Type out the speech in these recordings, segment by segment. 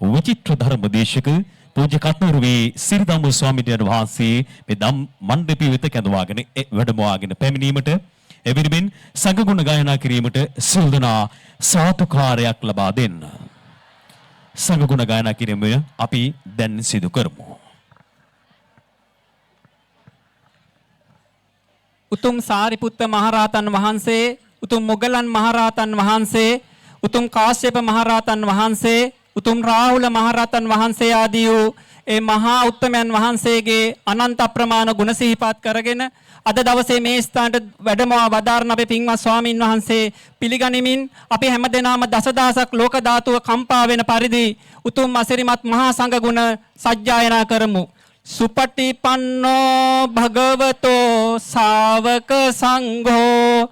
විචිත්‍ර ධර්මදේශක පූජ්‍ය කත්නරුවේ සිරිදම්ම ස්වාමීන් වහන්සේ මේ ධම් මණ්ඩපය වෙත කැඳවාගෙන වැඩමවාගෙන පැමිණීමට එවිරිමින් සංඝගුණ ගායනා කිරීමට සියලු දෙනා සාතුකාරයක් ලබා දෙන්න. සංඝගුණ ගායනා කිරීම අපි දැන් සිදු කරමු. උතුම් සාරිපුත්ත මහරහතන් වහන්සේ, උතුම් මොගලන් මහරහතන් වහන්සේ, උතුම් කාශ්‍යප මහරහතන් වහන්සේ, උතුම් රාහුල මහරහතන් වහන්සේ ආදී වූ ඒ මහා උත්තමයන් වහන්සේගේ අනන්ත අප්‍රමාණ ගුණ සිහිපත් කරගෙන අද දවසේ මේ ස්ථානට වැඩමවා වදාරන අපේ පින්වත් ස්වාමින් වහන්සේ පිළිගනිමින් අපි හැමදෙනාම දසදහසක් ලෝක ධාතුව කම්පා වෙන පරිදි උතුම් අසිරිමත් මහා සංඝ ගුණ සජ්ජායනා කරමු. සුපටිපන්නෝ භගවතෝ ශාවක සංඝෝ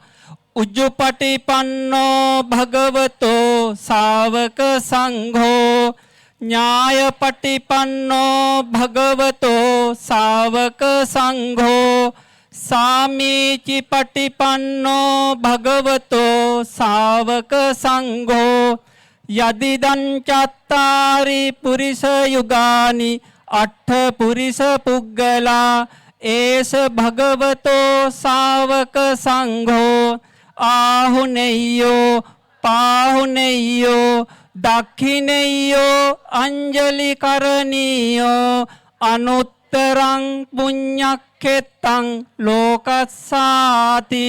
උජ්ජුපටිපන්නෝ භගවතෝ ශාවක සංඝෝ ඥායපටිපන්නෝ භගවතෝ ශාවක සංඝෝ සාමීචිපටිපන්නෝ භගවතෝ ශාවක සංඝෝ යදිදං චත්තාරි පුරිස යුගානි අට්ඨ පුරිස පුග්ගලා ඒස භගවතෝ ශාවක සංඝෝ ආහුනේයෝ පාහුනේයෝ දක්ඛිනේයෝ අංජලි කරණීයෝ අනුත්තරං පුඤ්ඤක්ඛෙත්තං ලෝකස්සාති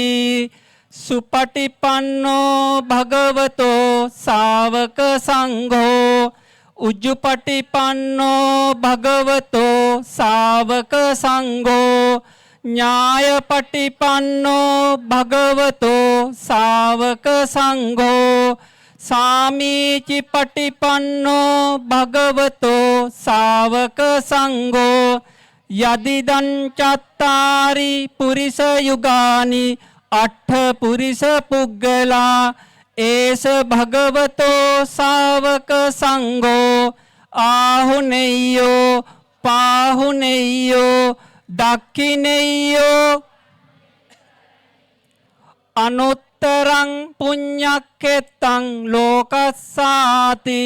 සුපටිපන්නෝ භගවතෝ ශාවක සංඝෝ උජ්ජුපටිපන්නෝ භගවතෝ ශාවක සංඝෝ ඥායපටිපන්නෝ භගවතෝ ශාවක සංඝෝ සාමීචිපටිපන්නෝ භගවතෝ ශාවක සංඝෝ යදිදං චත්තාරි පුරිස යුගානි අට්ඨ පුරිස පුග්ගලා ඒස භගවතෝ ශාවක සංඝෝ ආහුනේයෝ පාහුනේයෝ දක්ඛිනේයෝ අනුත්තරං පුඤ්ඤක්ඛෙත්තං ලෝකස්සාති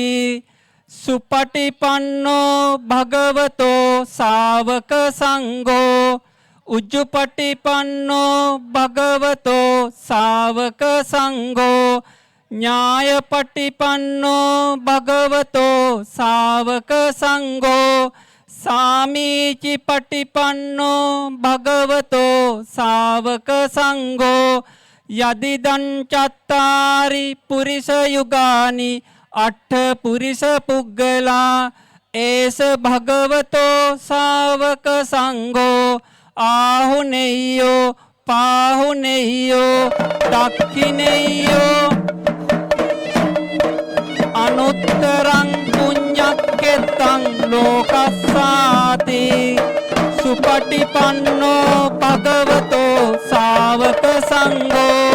සුපටිපන්නෝ භගවතෝ ශාවක සංඝෝ උජ්ජුපටිපන්නෝ භගවතෝ ශාවක සංඝෝ ඥායපටිපන්නෝ භගවතෝ ශාවක සංඝෝ සාමීචිපටිපන්නෝ භගවතෝ ශාවක සංඝෝ යදිදං චත්තාරි පුරිස යුගානි අට්ඨ පුරිස පුග්ගලා ඒස භගවතෝ ශාවක සංඝෝ ආහුනේයෝ පාහුනේයෝ දක්ඛිනේයෝ අනුත්තරං පුඤ්ඤක්ඛෙත්තං ලෝකස්සාති සුපටිපන්නෝ භගවතෝ ශාවක සංඝෝ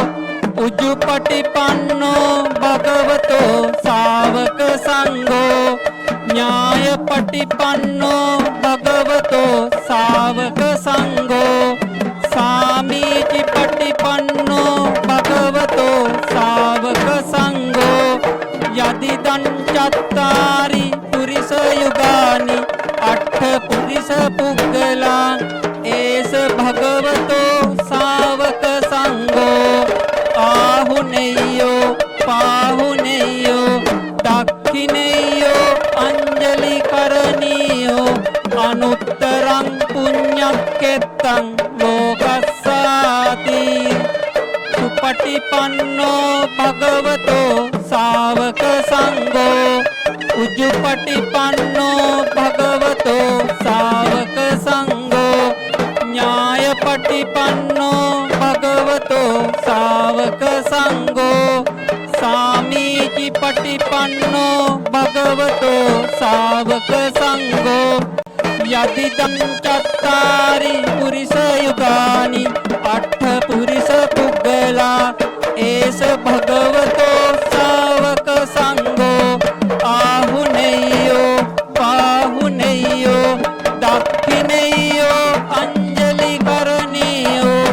උජ්ජුපටිපන්නෝ භගවතෝ ශාවක සංඝෝ ඥායපටිපන්නෝ භගවතෝ ශාවක සංඝෝ සාමීචිපටිපන්නෝ භගවතෝ ශාවක සංඝෝ යදිදං චත්තාරි පුරිස යුගානි අට්ඨ පුරිස පුග්ගලා ඒස භගවතෝ ශාවක සංඝෝ ආහුනේයෝ පාහුනේයෝ දක්ඛිනේයෝ අංජලි කරණීයෝ අනුත්තරං පුඤ්ඤක්ඛෙත්තං ලෝකස්සාති සුපටිපන්නෝ භගවතෝ ශාවක සංඝෝ උජ්ජුපටිපන්නෝ භගවතෝ ශාවක සංඝෝ ඥායපටිපන්නෝ භගවතෝ ශාවක සංඝෝ සාමීචිපටිපන්නෝ භගවතෝ ශාවක සංඝෝ යදිදං චත්තාරි පුරිස යුගානි අට්ඨ පුරිස පුග්ගලා ඒස භගවතෝ ශාවක සංඝෝ ආහුනේයෝ පාහුනේයෝ දක්ඛිනේයෝ අංජලි කරණීයෝ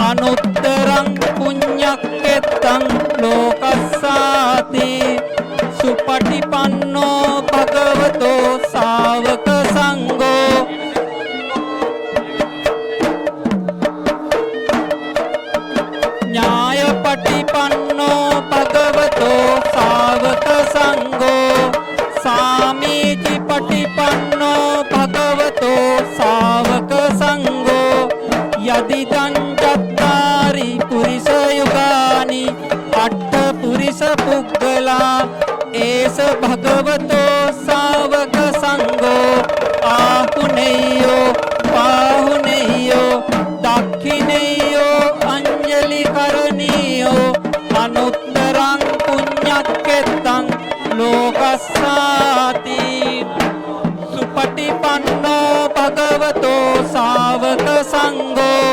අනුත්තරං පුඤ්ඤක්ඛෙත්තං ලෝකස්සාති සුපටිපන්නෝ භගවතෝ සාමීචි පටිපන්නෝ භගවතෝ ශාවක සංඝෝ යදිදං චත්තාරි පුරිස යුගානි අට්ඨ පුරිස පුග්ගලා ඒස භගවතෝ ශාවක සංඝෝ ආහුනේයෝ පාහුනේයෝ දක්ඛිනේයෝ අංජලි කරණීයෝ අනුත්තරං පුඤ්ඤක්කෙත්තං ලෝකස්සාති සුපටිපන්නෝ භගවතෝ ශාවක සංඝෝ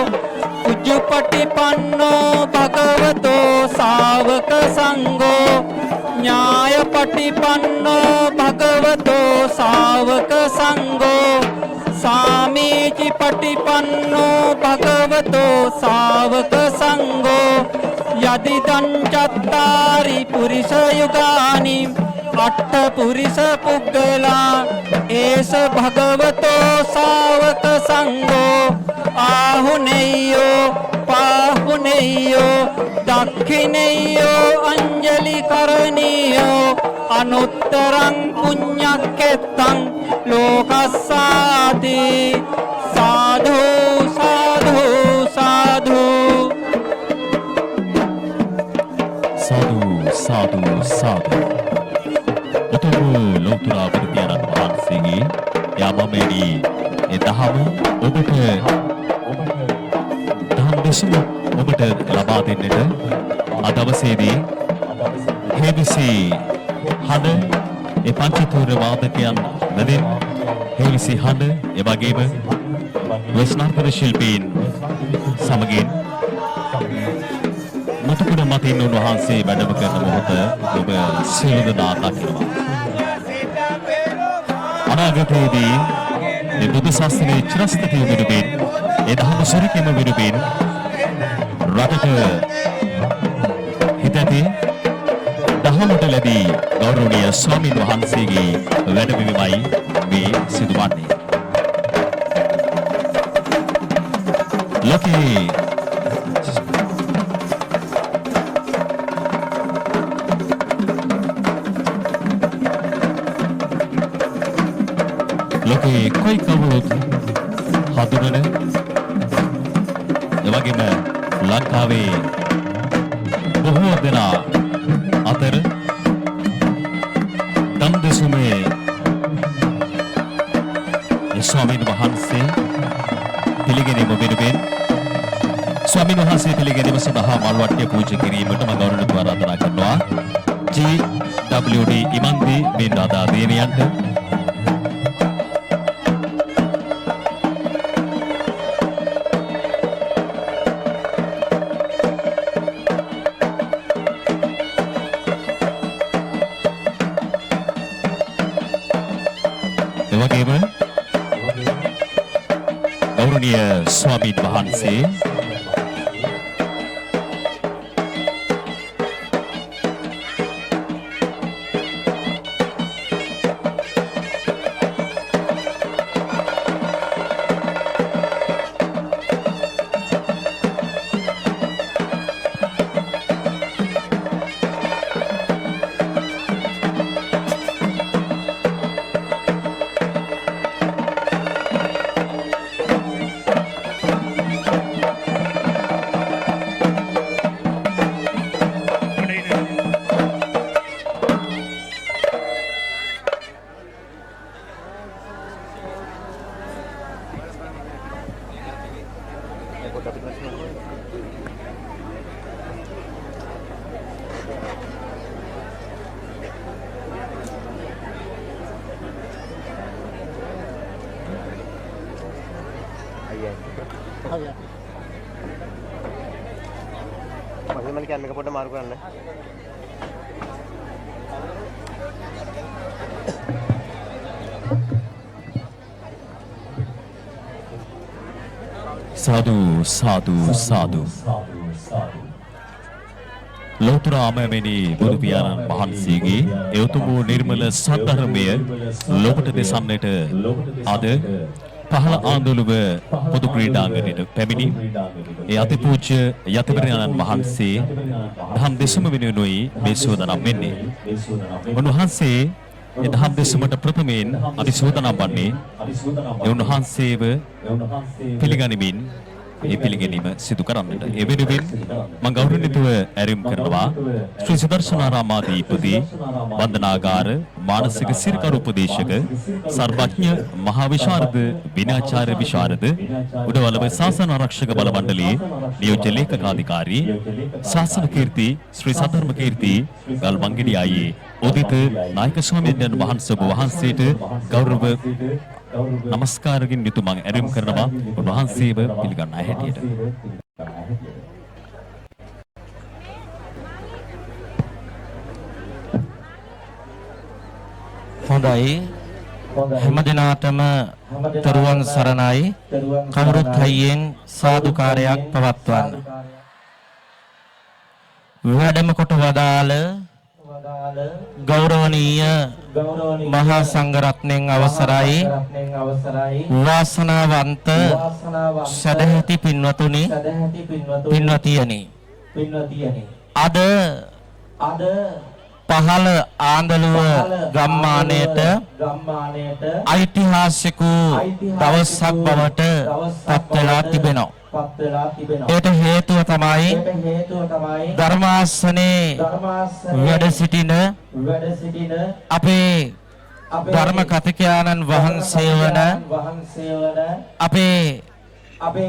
උජ්ජුපටිපන්නෝ භගවතෝ ශාවක සංඝෝ ඥායපටිපන්නෝ භගවතෝ ශාවක සංඝෝ සාමීචි පටිපන්නෝ භගවතෝ ශාවක සංඝෝ යදිදං චත්තාරි පුරිස යුගානි අට්ඨ පුරිස පුග්ගලා ඒස භගවතෝ ශාවක සංඝෝ ආහුනේයෝ පාහුනේයෝ දක්ඛිනේයෝ අංජලි කරණීයෝ අනුත්තරං පුඤ්ඤක්කෙත්තං ලෝකස්සාති සාධු සාධු සාධු සාදු සාදු සාදු උතුම් ලෝතර බුදුපියාණන් වහන්සේගේ යාමමේනි ඒ දහම ඔබට දහම් දෙසම ඔබට ලබා දෙන්නට අද දවසේදී හේවිසි හඬ ඒ පංචතූර වාදකයන් මැදින් හේවිසි හඬ ඒ වගේම වස්නාන්තර ශිල්පීන් සමගින් මුතුකුඩ මතින් උන්වහන්සේ වැඩම කරන මොහොත ඔබ සියලු දෙනා දකිනවා. අනාගතයේදී මේ බුදු සසුනේ චිරස්ථිතිය වෙනුවෙන් ඒ දහම සුරකීම වෙනුවෙන් රටට හිතැති දහමට ලැබී ගෞරවනීය ස්වාමීන් වහන්සේගේ වැඩමවීමයි මේ සිදුවන්නේ. ලෝකේ කොයි කවුරුත් හඳුනන එවැගේම ලංකාවේ බොහෝ දෙනා අතර දම් දෙසුමේ ස්වාමීන් වහන්සේ පිළිගැනීම වෙනුවෙන් ස්වාමීන් වහන්සේ පිළිගැනීම සඳහා මල්වට්ටිය පූජා කිරීමට මම ගෞරවණීය ආරාධනා කරනවා GWD ඉමන්දි බින්දාදා දේවියන්ට ගෞරවනීය ස්වාමීන් වහන්සේ මම කියන්නේ පොඩ්ඩක් මාරු කරන්න. සාදු සාදු සාදු ලෝතර ආමමෙනි බුදු පියාණන් වහන්සේගේ ඒ උතුම් වූ නිර්මල සත්‍ය ලෝකට දෙසන්නට අද පහළ ආන්දෝලුව පොදු ක්‍රීඩාංගණයට පැමිණි ඒ අතිපූජ්‍ය යතිවරයන්න් වහන්සේ දහම් දෙසම වෙනුවෙනුයි මේ සෝදනම් වෙන්නේ. උන්වහන්සේ එදහම් දෙසුමට ප්‍රථමයෙන් අධිශෝධනා වන්නේ එවුන්වහන්සේව පිළිගනිමින් ඒ පිළිගැනීම සිදු කරන්නට. ඒ වෙනුවෙන් මම ගෞරවණීයව ඇරයුම් කරනවා ශ්‍රී සුදර්ශනාරාමාධිපති වන්දනාගාර මානසික සිරකරු උපදේශක සර්වඥ මහා විශාරද විනාචාර්ය විශාරද උඩවලව ශාසන ආරක්ෂක බල මණ්ඩලයේ නියෝජ්‍ය ලේකකාධිකාරී ශාසන කීර්ති ශ්‍රී සද්ධර්ම කීර්ති ගල්මංගිඩිය ආයේ උදිත නායක ස්වාමීන් වහන්සේට ගෞරව නමස්කාරකින් යුතු මම ඇරයුම් කරනවා උන්වහන්සේව පිළිගන්න හැටියට. හොඳයි හැම දිනාටම තෙරුවන් සරණයි. කවුරුත් හයියෙන් සාදුකාරයක් පවත්වන්න. වැඩම කොට වදාළ ගෞරවනීය මහා සංඝරත්නයන් අවසරයි වාසනාවන්ත සදැහැති පින්වතුනි පින්වතියනි අද පහළ ආන්දලුව ගම්මානයට ඓතිහාසික දවසක් බවට පත් වෙලා තිබෙනවා. ඒට හේතුව තමයි ධර්මාසනේ වැඩ සිටින අපේ ධර්ම කතිකානන් වහන්සේ වන අපේ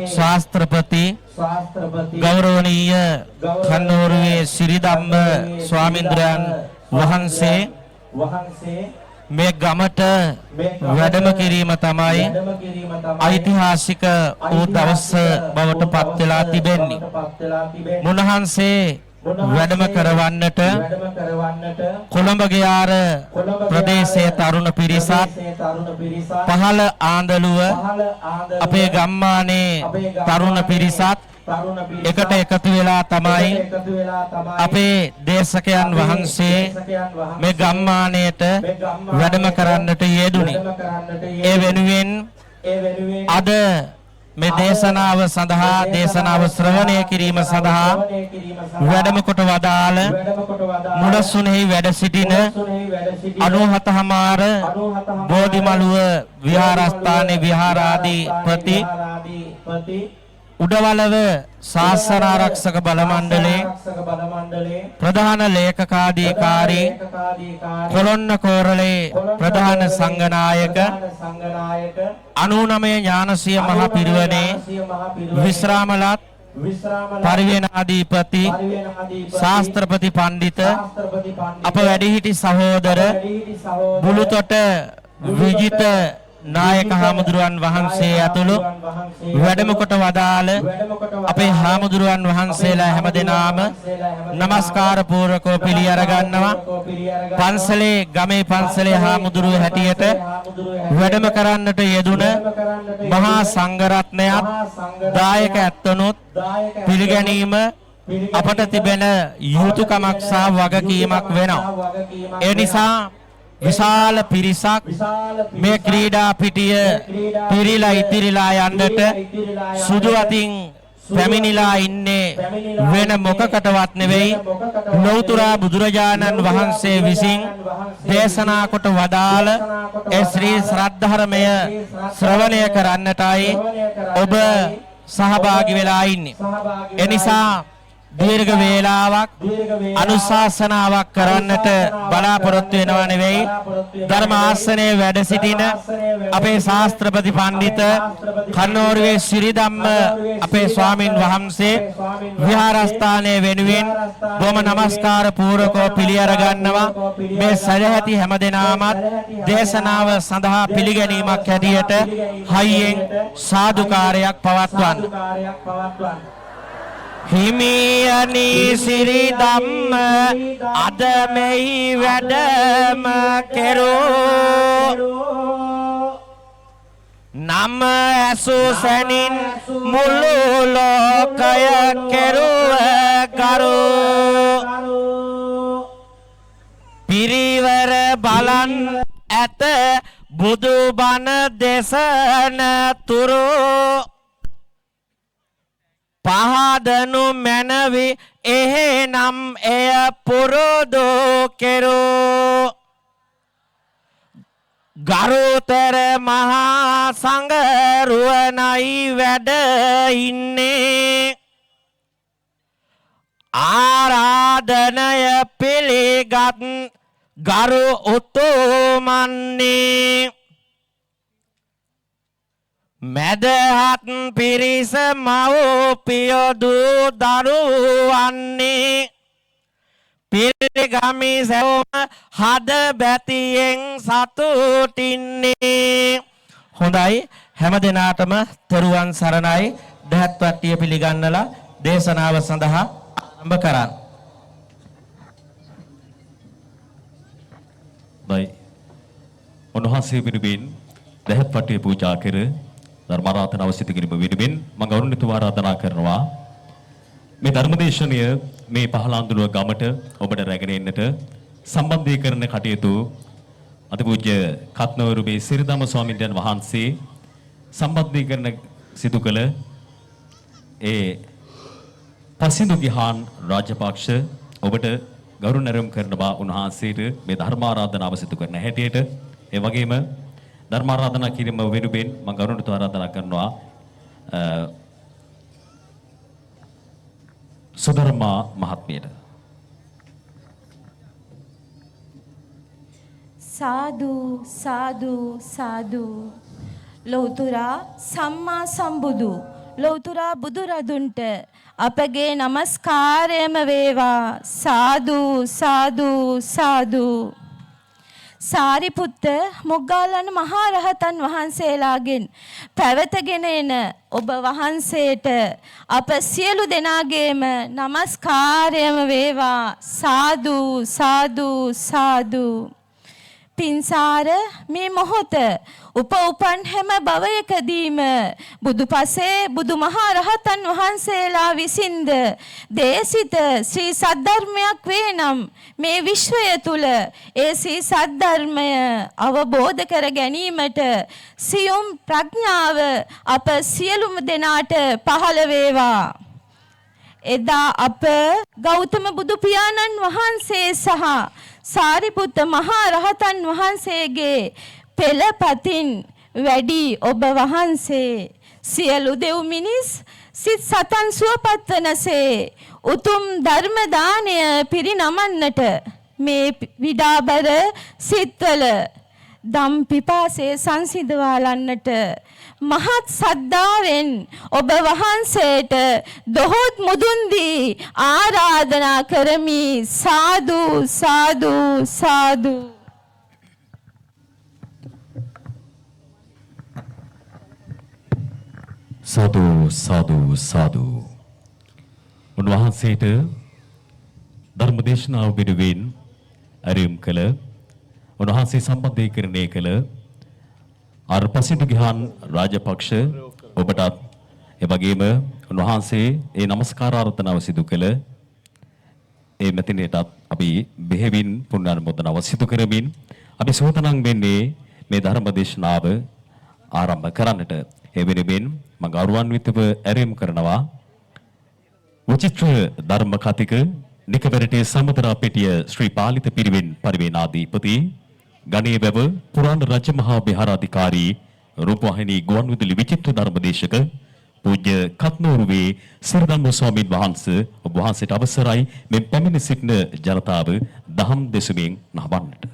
ශාස්ත්‍රපති ගෞරවනීය කන්නෝරුවේ සිරිධම්ම ස්වාමීන්ද්‍රයන් වහන්සේ මේ ගමට වැඩම කිරීම තමයි ඓතිහාසික වූ දවස බවට පත් වෙලා තිබෙන්නේ. මුණහන්සේ වැඩම කරවන්නට කොළඹ ගියාර ප්‍රදේශයේ තරුණ පිරිසත් පහළ ආන්දලුව අපේ ගම්මානයේ තරුණ පිරිසත් එකට එකතු වෙලා තමයි අපේ දේශකයන් වහන්සේ මේ ගම්මානයට වැඩම කරන්නට යෙදුනේ. ඒ වෙනුවෙන් අද මේ දේශනාව සඳහා දේශනාව ශ්‍රවණය කිරීම සඳහා වැඩම කොට වදාළ මුලසුනේහි වැඩ සිටින 97 හමාර බෝධිමළුව විහාරස්ථානයේ විහාරාධිපති උඩවලව ශාසන ආරක්ෂක බල මණ්ඩලයේ ප්‍රධාන ලේකකාධිකාරී කොළොන්න කෝරළේ ප්‍රධාන සංඝනායක 99 ඥානසිය මහ පිරිවෙනේ විශ්‍රාමලත් පරිවේනාධිපති ශාස්ත්‍රපති පඬිත අප වැඩිහිටි සහෝදර බුලුතොට විජිත නායක හාමුදුරුවන් වහන්සේ ඇතුළු වැඩම කොට වදාළ අපේ හාමුදුරුවන් වහන්සේලා හැමදෙනාම নমස්කාර පූර්වකව පිළි අරගන්නවා. පන්සලේ ගමේ පන්සලේ හාමුදුරුවෝ හැටියට වැඩම කරන්නට යෙදුන මහා සංඝරත්නයත් දායක ඇත්තනොත් පිළිගැනීම අපට තිබෙන යුතුයකමක් සහ වගකීමක් වෙනවා. ඒ නිසා විශාල පිරිසක් මේ ක්‍රීඩා පිටිය පිරීලා ඉතිරිලා යන්නට සුදු අතින් පැමිණිලා ඉන්නේ වෙන මොකකටවත් නෙවෙයි ලෞතර බුදුරජාණන් වහන්සේ විසින් දේශනා කොට වදාළ ඒ ශ්‍රී ශ්‍රද්ධර්මය ශ්‍රවණය කරන්නටයි ඔබ සහභාගී වෙලා ඉන්නේ. එනිසා දීර්ඝ වේලාවක් අනුශාසනාවක් කරන්නට බලාපොරොත්තු වෙනව නෙවෙයි ධර්ම ආසනයේ වැඩ සිටින අපේ ශාස්ත්‍රපති පඬිත කන්නෝරුවේ සිරිධම්ම අපේ ස්වාමින් වහන්සේ විහාරස්ථානයේ වෙනුවෙන් බොහොම নমස්කාර පූර්වකව පිළි අරගන්නවා. මේ සදැහැති හැමදෙනාමත් දේශනාව සඳහා පිළිගැනීමක් හැටියට හයියෙන් සාදුකාරයක් පවත්වන්න. හිමියනි සිරිධම්ම අද මෙහි වැඩම කෙරෝ නම ඇසු සැනින් මුළු ලෝකය කෙරුව කරු පිරිවර බලන් ඇත බුදු බණ දේශන තුරු පහදනු මැනවි එහෙනම් එය පුරුදු කෙරෝ ගරුතර මහා සංඝරුවනයි වැඩ ඉන්නේ ආරාධනය පිළිගත් ගරු උතුමන්නේ මැදහත් පිරිස මව්පිය දූ දරුවන්නේ පිළිගමි සැවොම හද බැතියෙන් සතුටින්නේ හොඳයි හැම දිනාටම තෙරුවන් සරණයි දහත් වට්ටිය පිළිගන්නලා දේශනාව සඳහා ආරම්භ කරන්න. බයි උන්වහන්සේ වෙනුවෙන් දහත් වට්ටිය පූජා කර ධර්මාරාධන අවසිත කිරීම වෙනුවෙන් මම ගෞරවණීයව ආරාධනා කරනවා මේ ධර්මදේශනය මේ පහළාඳුනුව ගමට ඔබට රැගෙන එන්නට සම්බන්ධීකරණ කටයුතු අතිපූජ්‍ය කත්නවරුවේ සිරිදම්ම ස්වාමීන් වහන්සේ සම්බන්ධීකරණ සිදු කළ ඒ පසිඳු ගිහාන් රාජපක්ෂ ඔබට ගරු නැරම් කරනවා උන්වහන්සේට මේ ධර්මාරාධනාව සිදු කරන හැටියට ඒ වගේම ධර්මාරාධනා කිරීම වෙනුවෙන් මම ගරුණීයව ආරාධනා කරනවා සුධර්මා මහත්මියට සාදු සාදු සාදු ලෞතුරා සම්මා සම්බුදු ලෞතුරා බුදුරදුන්ට අපගේ নমස්කාරයම වේවා සාදු සාදු සාදු සාරිපුත්ත මොග්ගල්ලාන මහරහතන් වහන්සේලාගෙන් පැවතගෙන එන ඔබ වහන්සේට අප සියලු දෙනාගේම নমස්කාරයම වේවා සාදු සාදු සාදු පින්සාර මේ මොහොත උපන් හැම භවයකදීම බුදුපසේ බුදුමහරහතන් වහන්සේලා විසින්ද දේශිත ශ්‍රී සද්ධර්මයක් වේ නම් මේ විශ්වය තුල ඒ ශ්‍රී සද්ධර්මය අවබෝධ කර ගැනීමට සියුම් ප්‍රඥාව අප සියලුම දෙනාට පහළ වේවා. එදා අප ගෞතම බුදු පියාණන් වහන්සේ සහ සාරිපුත්ත මහා රහතන් වහන්සේගේ පෙළපතින් වැඩි ඔබ වහන්සේ සියලු දෙව් මිනිස් සිත් සතන් සුවපත් වනසේ උතුම් ධර්ම දානය පිරිනමන්නට මේ විඩාබර සිත්වල දම් පිපාසයේ සංසිඳවාලන්නට මහත් සද්ධාවෙන් ඔබ වහන්සේට දොහොත් මුදුන් දී ආරාධනා කරමි සාදු සාදු සාදු. සාදු සාදු සාදු. උන්වහන්සේට ධර්මදේශනාව වෙනුවෙන් අරියම් කළ උන්වහන්සේ සම්බන්ධීකරණය කළ අර්පසිට ගිහාන් රාජපක්ෂ ඔබටත් එවැගේම උන්වහන්සේ ඒ নমස්කාරාර්ථනාව සිදු කළ ඒ මෙතනටත් අපි බෙහෙවින් පුණ්‍යානුමෝදනාව සිදු කරමින් අපි සෝතනම් වෙන්නේ මේ ධර්මදේශනාව ආරම්භ කරන්නට. ඒ වෙනුවෙන් මම ගෞරවාන්විතව ඇරයුම් කරනවා උචිත්‍ර ධර්ම කතික නිකබරටේ සමුද්‍රා පෙටිය ශ්‍රී පාලිත පිරිවෙන් පරිවේනාධිපති ගණේවැව පුරාණ රජමහා විහාරාධිකාරී රූපවාහිනී ගුවන්විදුලි විචිත්‍ර ධර්මදේශක පූජ්‍ය කත්නෝරුවේ සිරිදම්ම ස්වාමීන් වහන්සේ ඔබ වහන්සේට අවසරයි මේ පැමිණ සිටින ජනතාව දහම් දෙසුමින් නහවන්නට.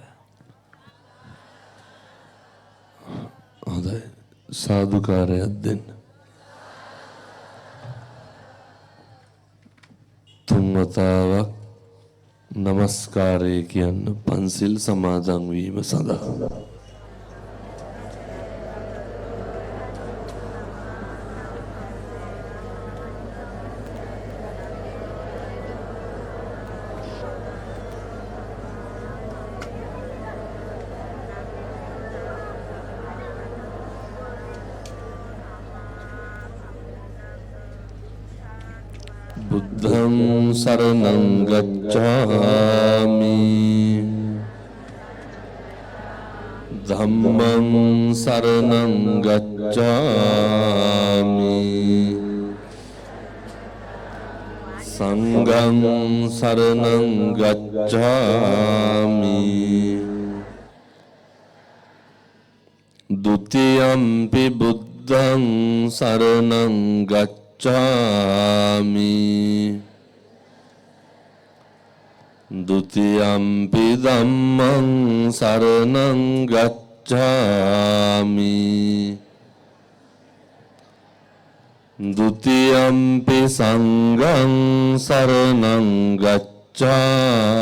හොඳයි සාදුකාරයක් දෙන්න. තුන්වතාවක් නමස්කාරය කියන්න පන්සිල් සමාදන් වීම සඳහා. බුද්ධං සරණං ගච්ඡාමි ධම්මං සරණං ගච්ඡාමි සංඝං සරණං ගච්ඡාමි Dutiyampi buddhang saranang gacchami. Dutiyampi dhammang saranang gacchami. Dutiyampi sanghang saranang gacchami.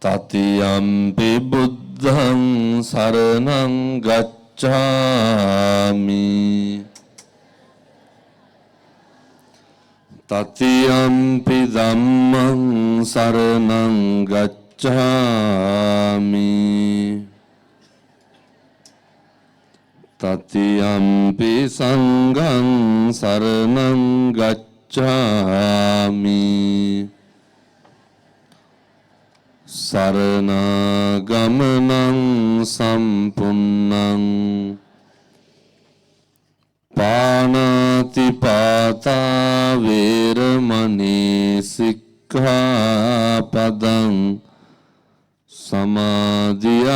Tatiyampi buddhang saranang gacchami. Tatiyampi dhammang saranang gacchami. Tatiyampi sanghang saranang gacchami. Saranaгаmanang sampunnang Panatipata veramani sikkhapadang samadhiyami.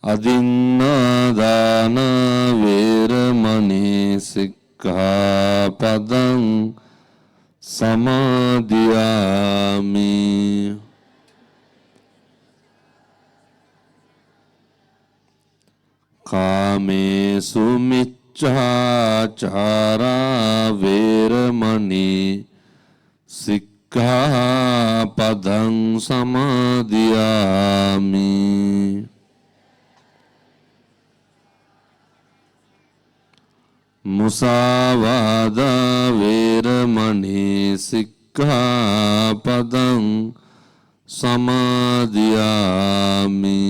Adinādāna veramani sikkhapadang samadhiyami. Kāmesu miccācārā veramani sikkhapadang samadhiyami. Musāvāda veramani sikkhapadang samadhiyami.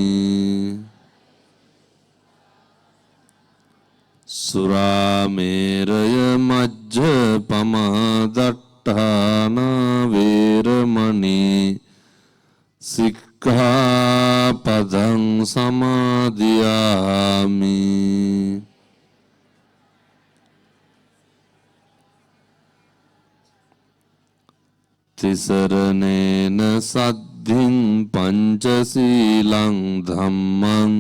Surāmeraya majjapamadaṭṭhāna veramani sikkhapadang samadhiyami. Tisaranena saddhiṃ pañcasīlaṃ dhammam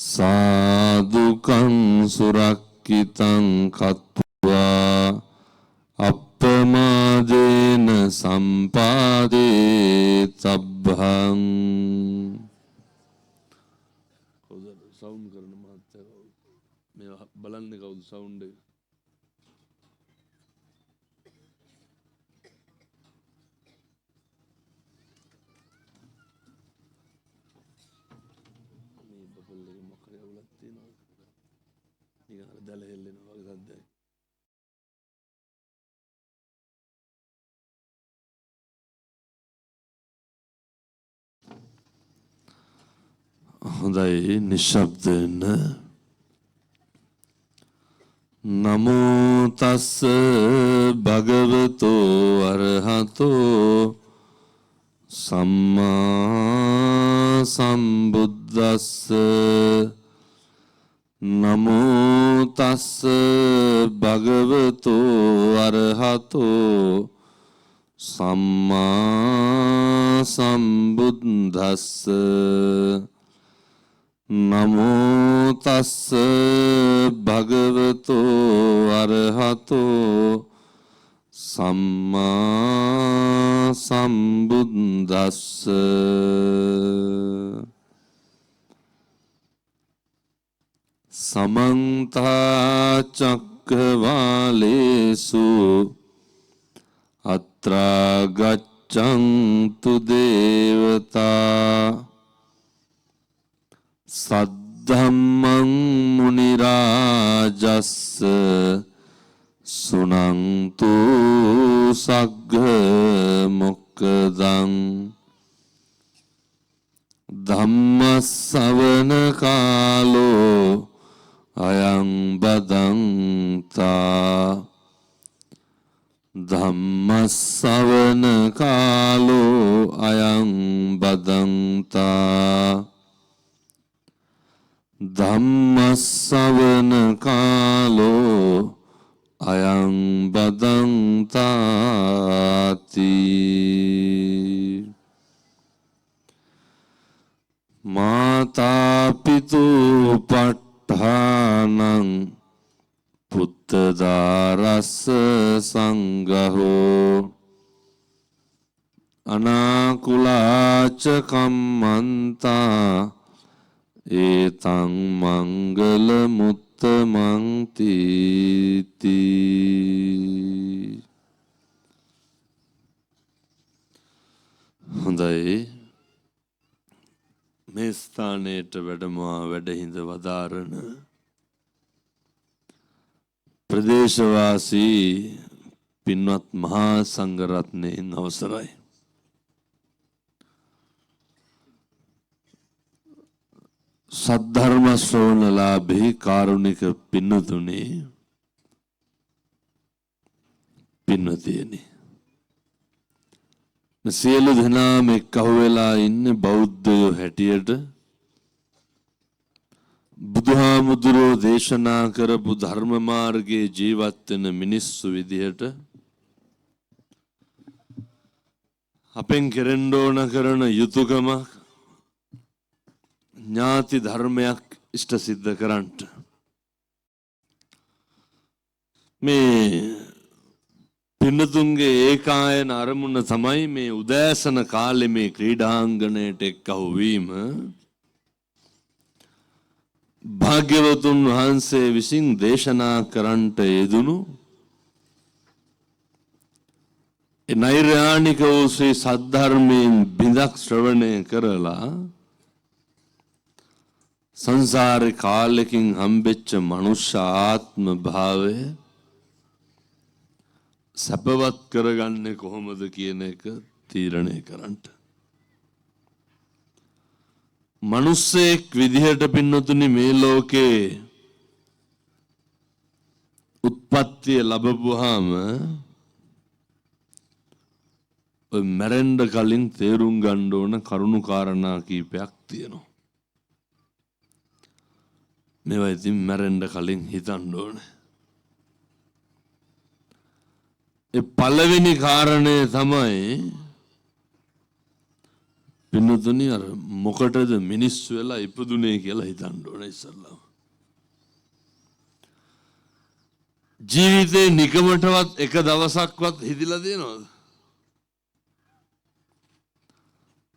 sādhukaṃ surakkitaṃ kattvā appamādena sampādetabbhaṃ. Sound කරන මහත්තයා මේ බලන්නේ කවුද sound එක? දැල හෙල්ලෙනවා වගේ සද්දයක්. හොඳයි නිශ්ශබ්ද වෙන්න. නමෝ තස්ස භගවතෝ අරහතෝ සම්මා සම්බුද්දස්ස. නමෝ තස්ස භගවතෝ අරහතෝ සම්මා සම්බුද්දස්ස. නමෝ තස්ස භගවතෝ අරහතෝ සම්මා සම්බුද්දස්ස. සමන්ත චක්කවාලේසු අත්‍රා ගච්ඡන්තු දේවතා සද්ධම්මං මුනි රාජස්ස සුනන්තු සග්ග මොක්ඛදං ධම්මස්සවන කාලෝ අයං බදන්තා. ධම්මස්සවන කාලෝ අයං බදන්තා. ධම්මස්සවන කාලෝ අයං බදන්තාති මාතාපිතු පට්ඨානං පුත්තදාරස්ස සංඝෝ අනාකුලාච කම්මන්තා ඒතං මංගල මුත්තමං තීති. හොඳයි, මේ ස්ථානයට වැඩමවා වැඩහිඳ වදාරන ප්‍රදේශවාසී පින්වත් මහා සංඝරත්නයන් අවසරයි. සද්ධර්ම ශ්‍රවණලාභී කාරුණික පින්නතුනේ පින්නතියනි, සියලු දෙනාම එක්කහු වෙලා ඉන්නේ බෞද්ධයෝ හැටියට බුදුහාමුදුරෝ දේශනා කරපු ධර්ම මාර්ගයේ ජීවත් වෙන මිනිස්සු විදිහට අපෙන් කෙරෙන්න ඕන කරන යුතුයකමක් ඥාති ධර්මයක් ඉෂ්ට සිද්ධ කරන්නට මේ පින්නතුන්ගේ ඒකායන අරමුණ තමයි මේ උදෑසන කාලේ මේ ක්‍රීඩාංගණයට එක්කහු වීම භාග්‍යවතුන් වහන්සේ විසින් දේශනා කරන්නට යෙදුණු නෛර්යානික වූ ශ්‍රී සද්ධර්මයෙන් බිඳක් ශ්‍රවණය කරලා සංසාරේ කාලෙකින් හම්බෙච්ච මනුෂ්‍ය ආත්ම භාවය සැපවත් කරගන්නේ කොහොමද කියන එක තීරණය කරන්නට. මනුස්සයෙක් විදිහට පින්නතුනි මේ ලෝකේ උත්පත්තිය ලැබුවාම ඔය මැරෙන්න කලින් තේරුම් ගන්න ඕන කරුණු කාරණා කීපයක් තියෙනවා. මේවා ඉතින් මැරෙන්න කලින් හිතන්න ඕනේ. ඒ පළවෙනි කාරණය තමයි පින්නතුනි අර මොකටද මිනිස්සු වෙලා ඉපදුනේ කියලා හිතන්න ඕනේ ඉස්සල්ලාම. ජීවිතේ නිකමටවත් එක දවසක්වත් හිතිලා තියෙනවද?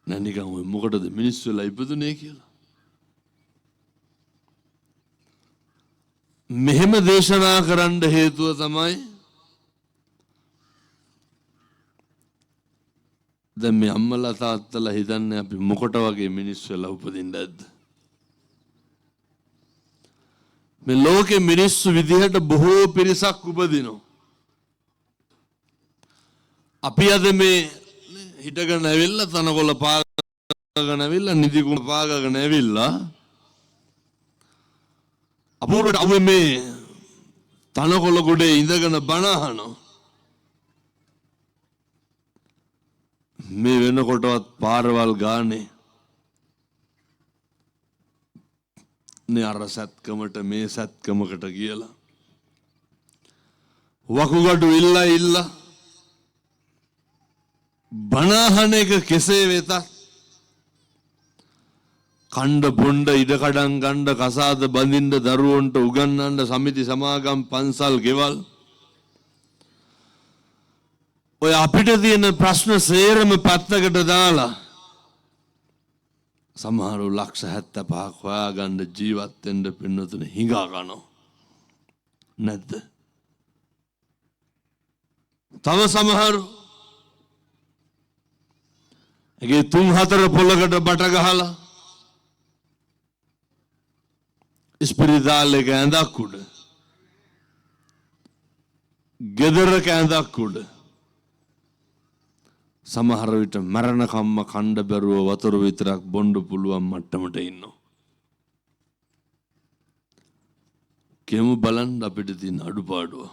නෑ, නිකන් ඔය මොකටද මිනිස්සු වෙලා ඉපදුනේ කියලා. මෙහෙම දේශනා කරන්න හේතුව තමයි දැන් මේ අම්මලා තාත්තලා හිතන්නේ අපි මොකට වගේ මිනිස්සු වෙලා උපදින්නද? මේ ලෝකේ මිනිස්සු විදිහට බොහෝ පිරිසක් උපදිනවා. අපි අද මේ හිටගෙන ඇවිල්ලා තනකොළ පාගගෙන ඇවිල්ලා නිදිකුණ පාගගෙන ඇවිල්ලා අපෝරට අපි මේ තනකොළ ගොඩේ ඉඳගෙන බණ අහනවා. මේ වෙනකොටවත් පාරවල් ගානේ නේ අර සත්කමට මේ සත්කමකට කියලා වකුගඩු ඉල්ල බණහන එක කෙසේ වෙතත් කණ්ඩ බොණ්ඩ ඉඩකඩම් ගණ්ඩ කසාද බඳින්න දරුවන්ට උගන්වන්න සමිති සමාගම් පන්සල් ගෙවල් ඔය අපිට තියෙන ප්‍රශ්න සේරම පැත්තකට දාලා සමහරු ලක්ෂ 75ක් හොයාගන්න ජීවත් වෙන්න පින්නතුනේ හිඟා ගන්නවා නැද්ද? තව සමහරු ඒකේ 3-4 පොලකට බට ගහලා ඉස්පිරිතාලේ කැඳක් උඩ ගෙදර කැඳක් උඩ සමහර විට මරණකම්ම කණ්ඩ බැරුව වතුර විතරක් බොන්න පුළුවන් මට්ටමට ඉන්නවා. කෙමු බලන්න අපිට තියෙන අඩුපාඩුව.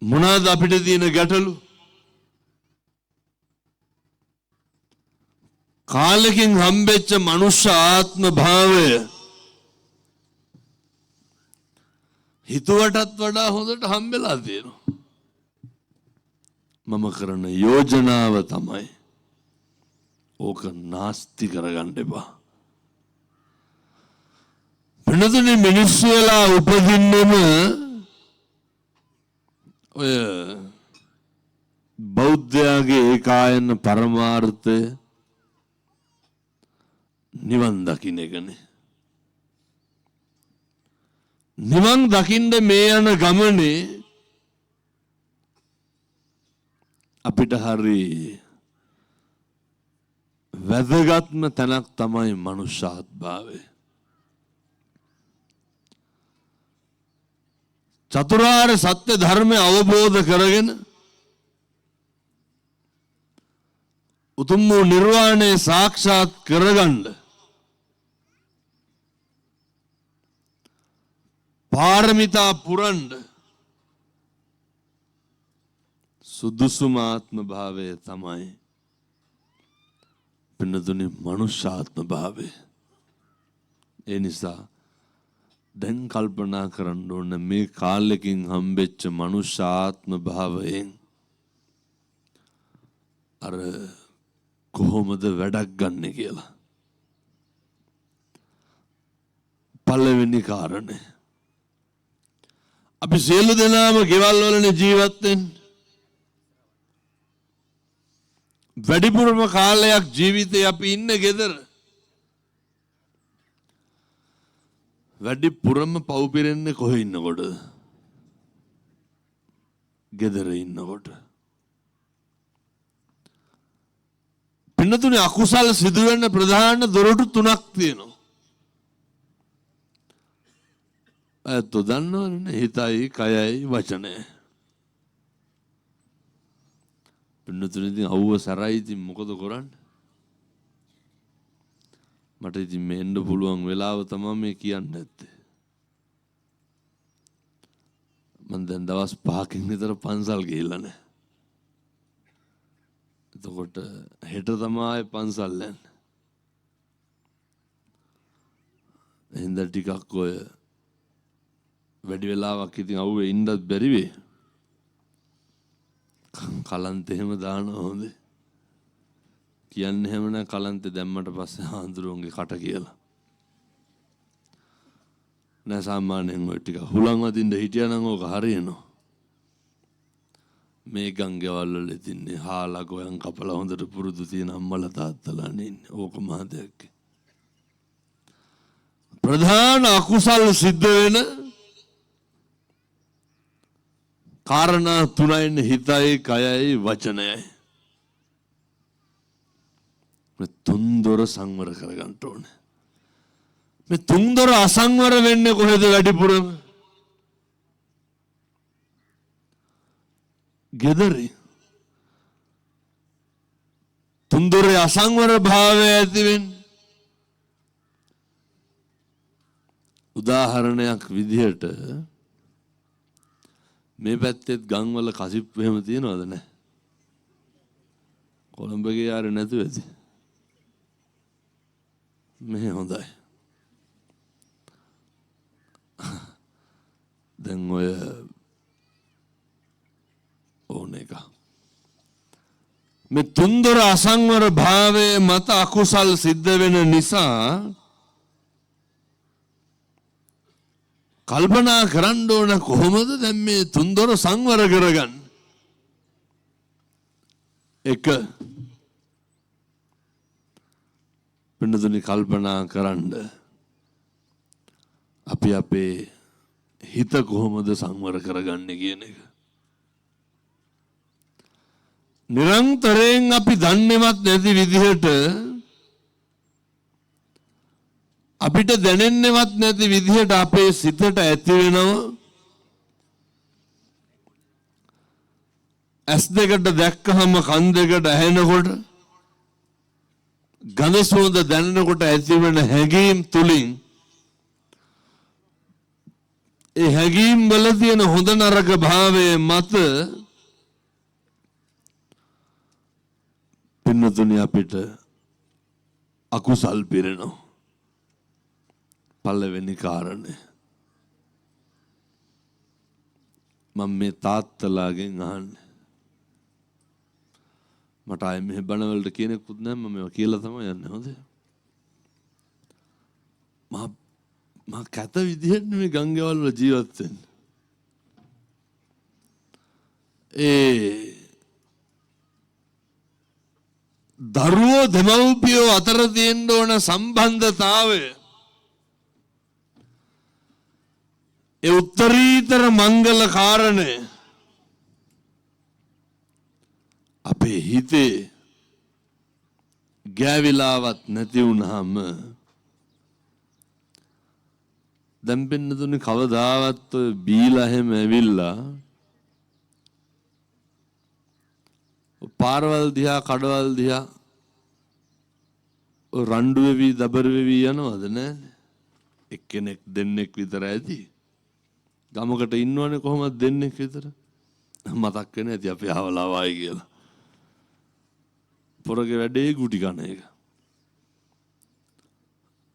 මොනවාද අපිට තියෙන ගැටලු? කාලෙකින් හම්බෙච්ච මනුෂ්‍ය ආත්ම භාවය හිතුවටත් වඩා හොඳට හම්බෙලා තියෙනවා. මම කරන යෝජනාව තමයි ඕක නාස්ති කරගන්න එපා. වෙනතුනේ මිනිස්සු වෙලා උපදින්නෙම ඔය බෞද්ධයාගේ ඒකායන පරමාර්ථය නිවන් දකින්න එකනේ. නිවන් දකින්න මේ යන ගමනේ අපිට හරි වැදගත්ම තැනක් තමයි මනුෂ්‍යාත්භාවය. චතුරාර්ය සත්‍ය ධර්මය අවබෝධ කරගෙන උතුම් වූ නිර්වාණය සාක්ෂාත් කරගන්න පාරමිතා පුරන්න සුදුසුම ආත්ම භාවය තමයි පින්නතුනි මනුෂ්‍යාත්ම භාවය. ඒ නිසා දැන් කල්පනා කරන්න ඕන මේ කාලෙකින් හම්බෙච්ච මනුෂ්‍යාත්ම භාවයෙන් අර කොහොමද වැඩක් ගන්න කියලා. පළවෙනි කාරණේ අපි සියලු දෙනාම ගෙවල් වලනේ ජීවත් වෙන්නේ. වැඩිපුරම කාලයක් ජීවිතේ අපි ඉන්නේ ගෙදර. වැඩිපුරම පව් පිරෙන්නේ කොහේ ඉන්නකොටද? ගෙදර ඉන්නකොට. පින්නතුනේ අකුසල සිදුවෙන්න ප්‍රධාන දොරටු තුනක් තියෙනවා. ඇත්ත දන්නවනේ හිතයි කයයි වචනය. පින්නතුනේ ඉතින් අවුව සරයි ඉතින් මොකද කරන්නේ? මට ඉතින් මේ එන්න පුළුවන් වෙලාව තමයි මේ කියන්නේ නැත්තේ. මම දැන් දවස් 5කින් විතර පන්සල් ගිහිල්ලා නැහැ. එතකොට හෙට තමයි පන්සල් යන්නේ. එහෙනම් ටිකක් ඔය වැඩි වෙලාවක් ඉතින් අවුවේ ඉන්නත් බැරි වෙයි. කලන්ත එහෙම දානවා හොඳේ. කියන්නේ හැම නැ කලන්තේ දැම්මට පස්සේ ආඳුරුවන්ගේ කට කියලා. නෑ සාමාන්‍යයෙන් ඔය ටික හුලං වදින්න හිටියනම් ඕක හරියනවා. මේ ගංගේවල් වල ඉතින්නේ හාලා ගොයන් කපලා හොඳට පුරුදු තියෙන අම්මලා තාත්තලා ඉන්නේ. ඕක මහ දෙයක්. ප්‍රධාන අකුසල් සිද්ධ වෙන කාරණා තුනයි හිතයි කයයි වචනයයි. මේ තුන්දොර සංවර කරගන්න ඕනේ. මේ තුන්දොර අසංවර වෙන්නේ කොහෙද වැඩිපුරම? ගෙදරේ. තුන්දොරේ අසංවර භාවය ඇති වෙන්නේ. උදාහරණයක් විදිහට මේ පැත්තෙත් ගම්වල කසිප්පු එහෙම තියනවද නැහැ? කොළඹගේ යාර නැතුව ඇති. මේ හොඳයි. දැන් ඔය ඕන එක. මේ තුන්දොර අසංවර භාවයේ මත අකුසල් සිද්ධ වෙන නිසා කල්පනා කරන්න ඕන කොහොමද දැන් මේ තුන්දොර සංවර කරගන්න. එක පින්නතුනි කල්පනා කරන්න අපි අපේ හිත කොහොමද සංවර කරගන්නේ කියන එක. නිරන්තරයෙන් අපි දන්නේවත් නැති විදිහට අපිට දැනෙන්නේවත් නැති විදිහට අපේ සිතට ඇති වෙනවා ඇස් දෙකට දැක්කහම කන් දෙකට ඇහෙනකොට ගඳ සුවඳ දැනෙනකොට ඇති වෙන හැඟීම් තුලින් ඒ හැඟීම් වල තියෙන හොඳ නරක භාවයේ මත පින්නතුනි අපිට අකුසල් පිරෙනවා. පළවෙනි කාරණය. මම මේ තාත්තලාගෙන් අහන්නේ. මට ආයේ මෙහෙ බණවලට කෙනෙකුත් නැහැ මම මේවා කියලා තමයි යන්නේ හොඳ. මම කැත විදිහට මේ ගංගාවල් වල ජීවත් වෙන්නේ. දරුවෝ දෙමව්පියෝ අතර තියෙන්න ඕන සම්බන්ධතාවය ඒ උත්තරීතර මංගල කාරණය අපේ හිතේ ගෑවිලාවත් නැති වුණාම දැන් පින්නතුනි කවදාවත් ඔය බීලා හැම ඇවිල්ලා පාරවල් දිහා කඩවල් දිහා රණ්ඩු වෙවි දබර වෙවි යනවද නැහැ. එක්කෙනෙක් දෙන්නෙක් විතර ඇති. ගමකට ඉන්නවනේ කොහොමද දෙන්නෙක් විතර. මතක් වෙන්නේ නැති අපි ආවලා වයි කියලා. පොරගේ වැඩේ ගුටි කන එක.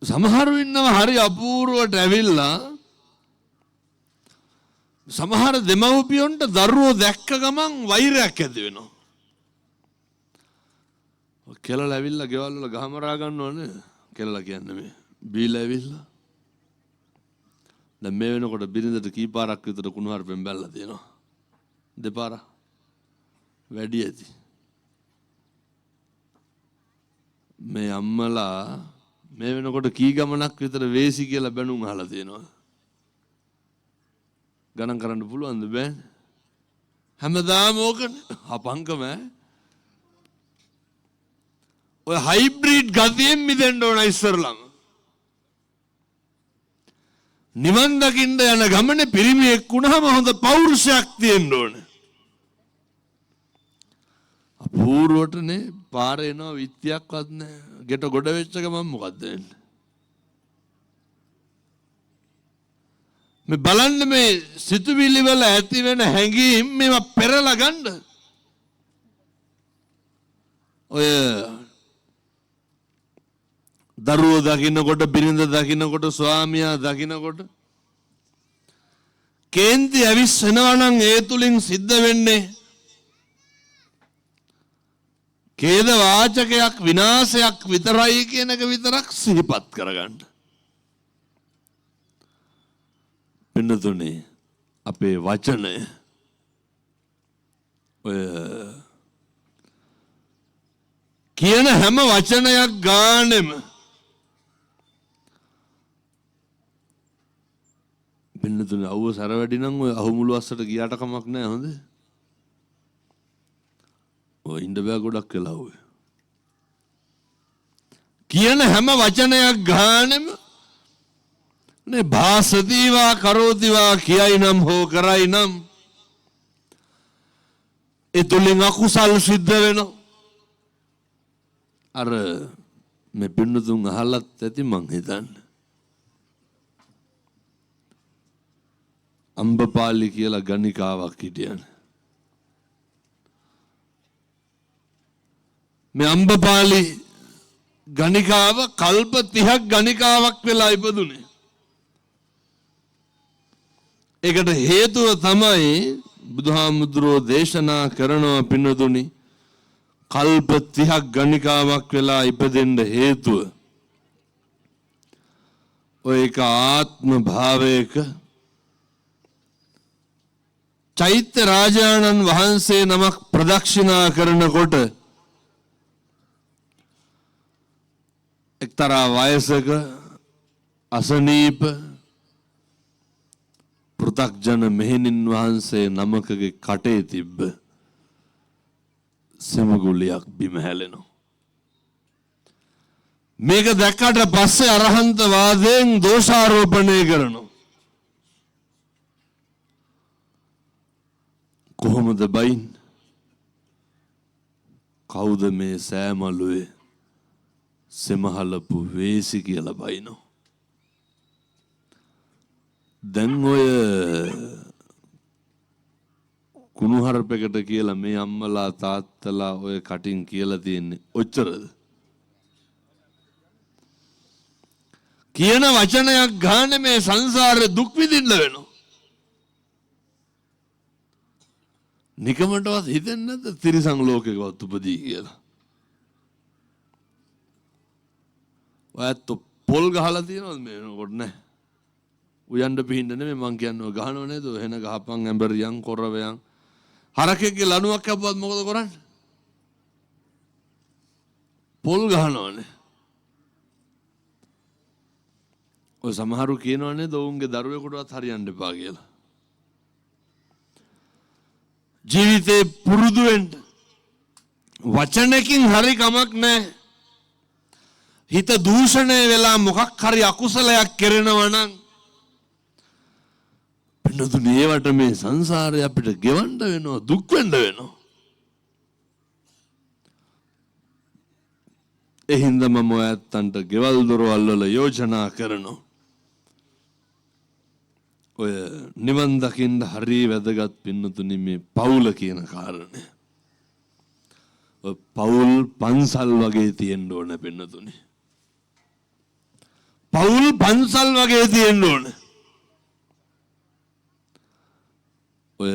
සමහරු ඉන්නවා හරි අපූර්වට ඇවිල්ලා සමහර දෙමව්පියන්ට දරුවෝ දැක්ක ගමන් වෛරයක් ඇති වෙනවා. කෙල්ලලා ඇවිල්ලා ගෙවල් වල ගහමරා ගන්නවනේ. කෙල්ලලා කියන්නේ මේ බීලා ඇවිල්ලා. දැන් මේ වෙනකොට බිරිඳට කී පාරක් විතර කුණුහරුපෙන් බැලලා තියෙනවා. දෙපාරක්. වැඩි ඇති. මේ අම්මලා මේ වෙනකොට කී ගමනක් විතර වේසි කියලා බැනුම් අහලා තියෙනවා. ගණන් කරන්න පුළුවන්ද බෑ? හැමදාම ඕකනේ. අපංකම ඔය හයිබ්‍රිඩ් ගතියෙන් මිදෙන්න ඕන ඉස්සරලම. නිවන් දකින්න යන ගමනේ පිරිමියෙක් වුණාම හොඳ පෞරුෂයක් තියෙන්න ඕන. අපූර්වටනේ පාරේ එනවා විත්තියක්වත් නැහැ. ගෙට ගොඩ වෙච්ච ගමන් මොකද්ද වෙන්නේ? මේ බලන්න මේ සිතුවිලි වල ඇති වෙන හැඟීම් මේවා පෙරලා ගන්න. ඔය දරුවෝ දකින්නකොට බිරිඳ දකින්නකොට ස්වාමියා දකින්නකොට කේන්ති ඇවිස්සෙනවා නම් ඒ තුලින් සිද්ධ වෙන්නේ කේද වාචකයක් විනාශයක් විතරයි කියන එක විතරක් සිහිපත් කරගන්න. පින්නතුනේ අපේ වචනය ඔය කියන හැම වචනයක් ගානෙම පින්නතුනේ අවුව සැර වැඩි නම් ඔය අහුමුළු අස්සට ගියාට කමක් නැහැ හොඳ. ඔය ඉන්න බෑ ගොඩක් වෙලා ඔය. කියන හැම වචනයක් ගානෙම නේ භාසතිවා කරෝතිවා කියයි නම් හෝ කරයි නම් ඒ තුලින් අකුසල් සිද්ධ වෙනවා. අර මේ පින්නතුන් අහලත් ඇති මං හිතන්නේ. අම්බපාලි කියලා ගණිකාවක් හිටියන. මේ අම්බපාලි ගණිකාව කල්ප 30ක් ගණිකාවක් වෙලා ඉපදුනේ. ඒකට හේතුව තමයි බුදුහාමුදුරෝ දේශනා කරනවා පින්නතුනි කල්ප 30ක් ගණිකාවක් වෙලා ඉපදෙන්න හේතුව ඔය එක ආත්ම භාවයක චෛත්‍ය රාජානන් වහන්සේ නමක් ප්‍රදක්ෂිනා කරනකොට එක්තරා වයසක අසනීප පෘථග්ජන මෙහෙණින් වහන්සේ නමකගේ කටේ තිබ්බ සෙමගුලියක් බිම හැලෙනවා. මේක දැක්කට පස්සේ අරහන්ත වාදයෙන් දෝෂාරෝපණය කරනවා. කොහොමද බයින්? කවුද මේ සෑමලුවේ සෙමහලපු වේසි කියලා බයිනෝ. දැන් ඔය කුණුහරුපයකට කියලා මේ අම්මලා තාත්තලා ඔය කටින් කියලා තියෙන්නේ ඔච්චරද? කියන වචනයක් ගන්න මේ සංසාරේ දුක් විඳින්න වෙනවා. නිකමටවත් හිතෙන්නේ නැද්ද තිරිසන් ලෝකයකවත් උපදී කියලා? ඔයත් පොල් ගහලා තියෙනවද මේ වෙනකොට නැහැ. උයන්ඩ පිහින්න නෙමෙයි මං කියන්නේ ගහනව නේද? එහෙන ගහපන් ඇඹරියන් කොරවයන්. හරකෙක්ගේ ලණුවක් කැපුවත් මොකද කරන්නේ? පොල් ගහනවනේ. ඔය සමහරු කියනවනේ ඔවුන්ගේ දරුවෙකුටවත් හරියන්න එපා කියලා. ජීවිතේ පුරුදු වෙන්න වචනකින් හරි කමක් නැහැ. හිත දූෂණය වෙලා මොකක් හරි අකුසලයක් කරනවා නම් පින්නතුනේ ඒවට මේ සංසාරේ අපිට ගෙවන්න වෙනවා, දුක් වෙන්න වෙනවා. ඒ හින්දා මම ඔයත්තන්ට ගෙවල් දොරවල් වල යෝජනා කරනවා. ඔය නිවන් දකින්න හරිය වැදගත් පින්නතුනි මේ පවුල කියන කාරණය. ඔය පවුල් පන්සල් වගේ තියෙන්න ඕන පින්නතුනි. පවුල් පන්සල් වගේ තියෙන්න ඕන. ඔය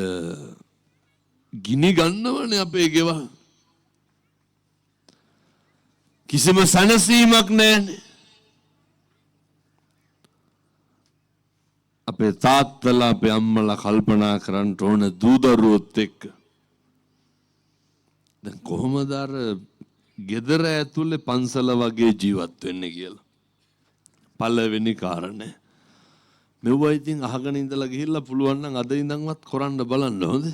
ගිනි ගන්නවනේ අපේ ගෙවල්. කිසිම සැනසීමක් නැහැනේ. අපේ තාත්තලා අපේ අම්මලා කල්පනා කරන්න ඕන දූ දරුවොත් එක්ක. දැන් කොහොමද අර ගෙදර ඇතුලේ පන්සල වගේ ජීවත් වෙන්නේ කියලා. පළවෙනි කාරණේ. මෙව්වා ඉතින් අහගෙන ඉඳලා ගිහිල්ලා පුළුවන් නම් අද ඉඳන්වත් කරන්න බලන්න හොඳ.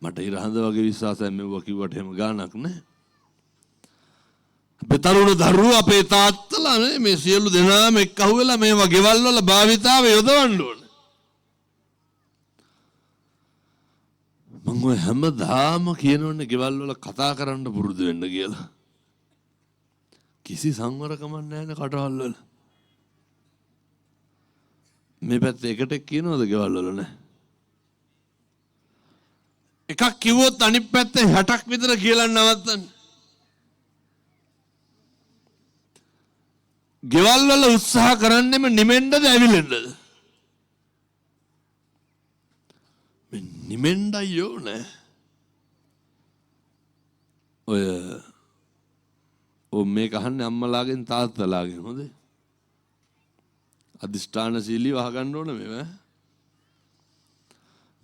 මට ඉරහඳ වගේ විශ්වාසයක් මෙව්වා කිව්වට එහෙම ගානක් නැහැ. අපේ තරුණ දරුවෝ අපේ තාත්තලා මේ සියලු දෙනාම එක්කහුව වෙලා මේවා ගෙවල් වල භාවිතාව යොදවන්න ඕන. මම ඔය හැමදාම කියනෝනේ ගෙවල් වල කතා කරන්න පුරුදු වෙන්න කියලා. කිසි සංවරකමක් නැහැ නේ කටවල් වල. මේ පැත්තේ එකට කියනවද ගෙවල් වල නැහැ. එකක් කිව්වොත් අනිත් පැත්තේ 60ක් විතර කියලා නවත්තන්නේ. ගෙවල් වල උත්සාහ කරන්නෙම නිමෙන්නද ඇවිලෙන්නද? මේ නිමෙන්නයි ඕනේ. ඔය මේක අහන්නේ අම්මලාගෙන් තාත්තලාගෙන් හොඳේ. අදිෂ්ඨානශීලී වහගන්න ඕන මේවා.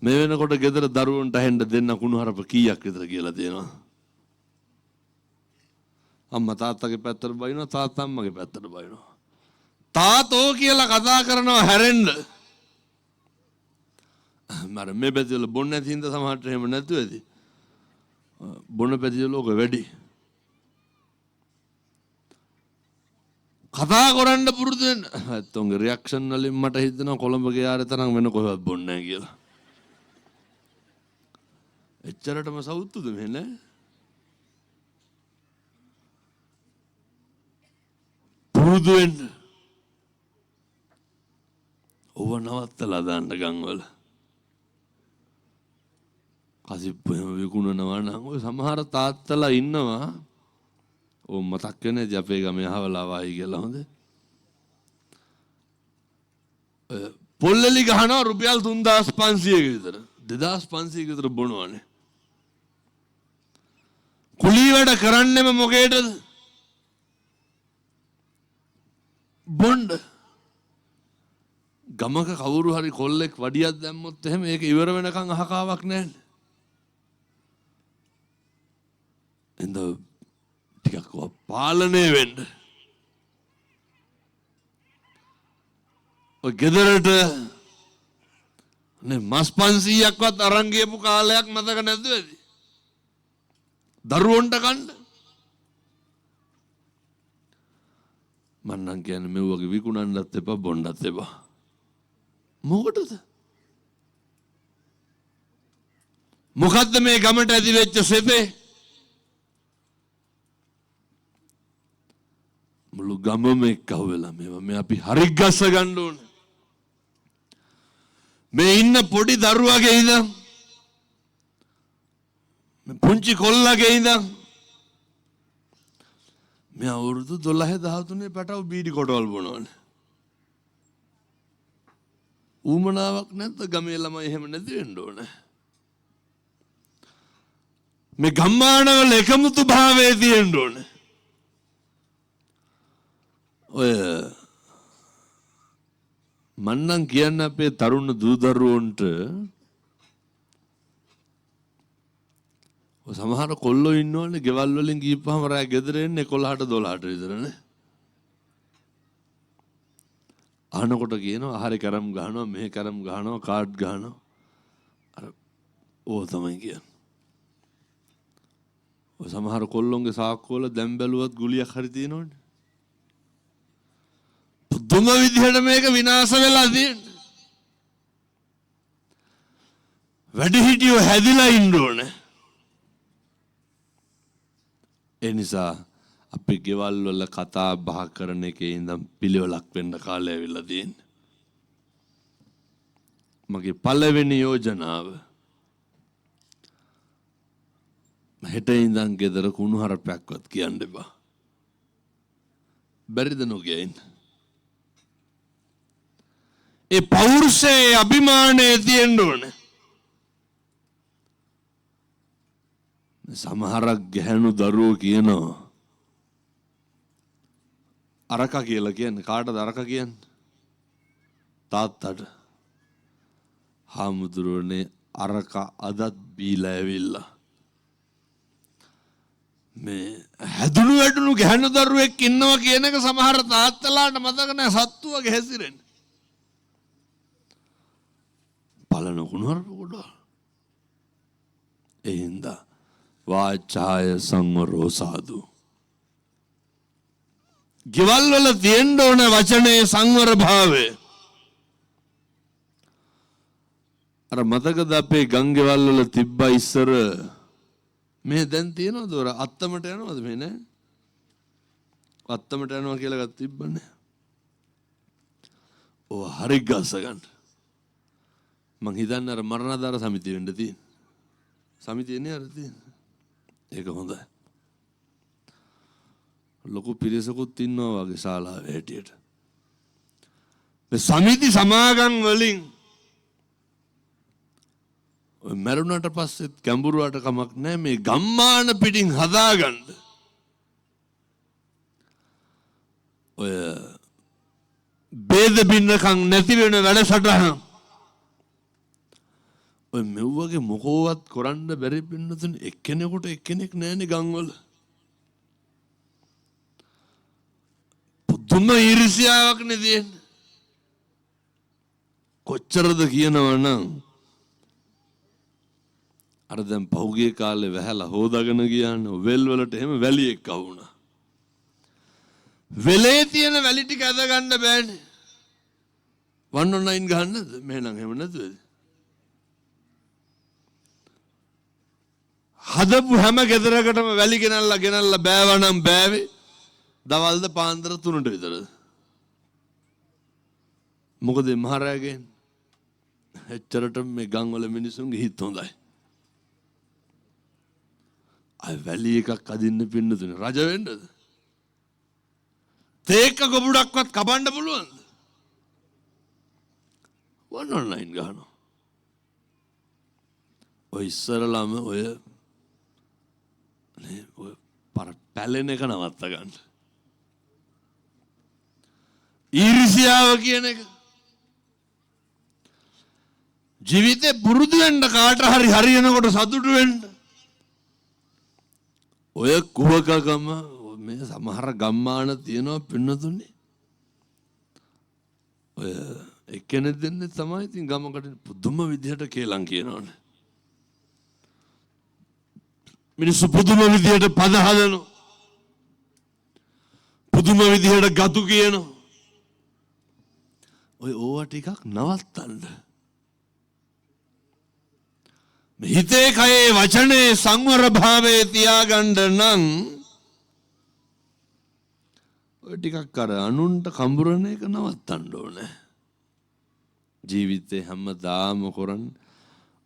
මේ වෙනකොට ගෙදර දරුවන්ට ඇහෙන්න දෙන්න කුණුහරුප කීයක් විතර කියලා තියෙනවා. අම්මා තාත්තගේ පැත්තට බයිනවා, තාත්තා අම්මගේ පැත්තට බයිනවා. තාතෝ කියලා කතා කරනවා හැරෙන්න. මර මේ පැතිවල බොන්න නැති හින්දා සමහරට එහෙම නැතුව ඇති. බොන්න පැතිවල ඕක වැඩි. කතා කරන්න පුරුදු වෙන්න. ඇත්තොන්ගේ රියැක්ෂන් වලින් මට හිතෙනවා කොළඹ ගියාරේ තරම් වෙන කොහෙවත් බොන්නේ නැහැ කියලා. එච්චරටම සවුත්තුද මේ නෑ? පුරුදු වෙන්න. ඔව නවත්තලා දාන්න ගම්වල. කසිප්පු එහෙම විකුණනවා නම් ඔය සමහර තාත්තලා ඉන්නවා. ඔව් මතක් වෙන්නේ අපේ ගමේ අහවලා වයි කියලා හොඳ. පොල්ලලි ගහනවා රුපියල් 3500ක විතර. 2500ක විතර බොනවනේ. කුලී වැඩ කරන්නෙම මොකේද? බොණ්ඩ. ගමක කවුරු හරි කොල්ලෙක් වඩියක් දැම්මොත් එහෙම ඒක ඉවර වෙනකන් අහකාවක් නැහැ. එඳ ටිකක් පාලනය වෙන්න. ඔය ගෙදරට නේ මස් 500ක්වත් අරන් ගියපු කාලයක් මතක නැද්ද වෙදි? දරුවන්ට කන්න. මන්නම් කියන්නේ මේ වගේ විකුණන්නත් එපා බොන්නත් එපා. මොකටද? මොකද්ද මේ ගමට ඇති වෙච්ච සෙපේ? මුළු ගමම එක්කව වෙලා මේවා මේ අපි හරි ගස්ස ගන්න ඕන. මේ ඉන්න පොඩි දරුවාගේ ඉඳන් මේ පුංචි කොල්ලගේ ඉඳන් මේ අවුරුදු 12 13 පැටව බීඩි කොටවල් බොනවනේ. ඌමනාවක් නැත්නම් ගමේ ළමයි එහෙම නැති වෙන්න ඕනේ. මේ ගම්මානවල එකමුතු භාවයේ තියෙන්න ඕනේ. ඔය මන්නම් කියන්න අපේ තරුණ දූ දරුවන්ට සමහර කොල්ලෝ ඉන්නවනේ ගෙවල් වලින් ගිහපුවාම රෑ ගෙදර එන්නේ 11ට 12ට විතරනේ. අහනකොට කියනවා හරි කරම් ගහනවා මෙහෙ කරම් ගහනවා කාඩ් ගහනවා. අර ඕ තමයි කියන්නේ. ඔය සමහර කොල්ලොන්ගේ සාක්කුවල දැන් බැලුවත් ගුලියක් හරි තියෙනවනේ. පුදුම විදිහට මේක විනාශ වෙලා තියෙන්නේ. වැඩිහිටියෝ හැදිලා ඉන්න ඕනේ. ඒ නිසා අපි ගෙවල් වල කතා බහ කරන එකේ ඉඳන් පිළිවෙලක් වෙන්න කාලය ඇවිල්ලා තියෙන්නේ. මගේ පළවෙනි යෝජනාව හෙට ඉඳන් ගෙදර කුණු හරපයක්වත් කියන්න එපා. බැරිද නොකියින්? ඒ පෞරුෂයේ අභිමානයේ තියෙන්න ඕනේ. සමහරක් ගැහැණු දරුවෝ කියනවා අරක කියලා කියන්නේ කාටද අරක කියන්නේ? තාත්තට. හාමුදුරුවනේ අරක අදත් බීලා ඇවිල්ලා. මේ හැදුණු වැඩුණු ගැහැණු දරුවෙක් ඉන්නවා කියන එක සමහර තාත්තලාට මතක නැහැ සත්තු වගේ හැසිරෙන්නේ. පලන කුණුහරුප කොට. ඒ හින්දා වාචාය සංවරෝ සාදු. ගෙවල් වල තියෙන්න ඕන වචනේ සංවර භාවය. අර මතකද අපේ ගංගෙවල් වල තිබ්බා ඉස්සර මේ දැන් තියෙනවද ඔර අත්තමට යනවද මේ නෑ? අත්තමට යනවා කියලා එකක් තිබ්බනේ. ඔය හරි ගස ගන්න. මං හිතන්නේ අර මරණාධාර සමිතිය වෙන්න තියෙන. සමිතියනේ අර තියෙන. ඒක හොඳයි. ලොකු පිරිසකුත් ඉන්නවා වගේ ශාලාවේ හැටියට. මේ සමිති සමාගම් වලින් ඔය මරුණට පස්සෙත් ගැඹුරුවට කමක් නැහැ මේ ගම්මාන පිටින් හදාගන්න. ඔය බේද බින්නකම් නැති වෙන වැඩසටහන. ඔය මෙව්වගේ මොකෝවත් කරන්න බැරි පින්නතුන් එක්කෙනෙකුට එක්කෙනෙක් නැහැනේ ගම්වල. පුදුම ඊර්ෂ්‍යාවක් නේ තියෙන්නේ. කොච්චරද කියනවනම් අර දැන් පහුගිය කාලේ වැහැලා හොදාගෙන ගියාන වෙල් වලට එහෙම වැලියෙක් අහුණා. වෙලේ තියෙන වැලි ටික අද ගන්න බෑනේ. 109 ගහන්නද? මෙහෙනම් එහෙම නැතුවද? හදපු හැම ගෙදරකටම වැලි ගෙනල්ලා බෑවනම් බෑවේ. දවල්ද පාන්දර 3ට විතරද? මොකද මහරයාගෙන් එච්චරට මේ ගම්වල මිනිසුන්ගේ හිත හොඳයි. අය වැලි එකක් අදින්න පින්නතුනේ රජ වෙන්නද? තේක ගොබුඩක්වත් කපන්න පුළුවන්ද? 109 ගහනවා. ඔය ඉස්සරලම ඔය පැලෙන එක නවත්ත ගන්න. ඊර්ෂ්‍යාව කියන එක ජීවිතේ පුරුදු වෙන්න කාට හරි හරියනකොට සතුටු වෙන්න. ඔය කුහකකම මේ සමහර ගම්මාන තියෙනවා පින්නතුනේ. ඔය එක්කෙනෙක් දෙන්නේ තමයි ඉතින් ගමකට පුදුම විදිහට කේලම් කියනවනේ. මිනිස්සු පුදුම විදිහට පද හදනවා. පුදුම විදිහට ගතු කියනවා. ඔය ඕවා ටිකක් නවත්තන්න. හිතේ කයේ වචනේ සංවර භාවයේ තියාගන්න නම් ඔය ටිකක් අර අනුන්ට කඹරන එක නවත්තන්න ඕනේ. ජීවිතේ හැමදාම කරන්නේ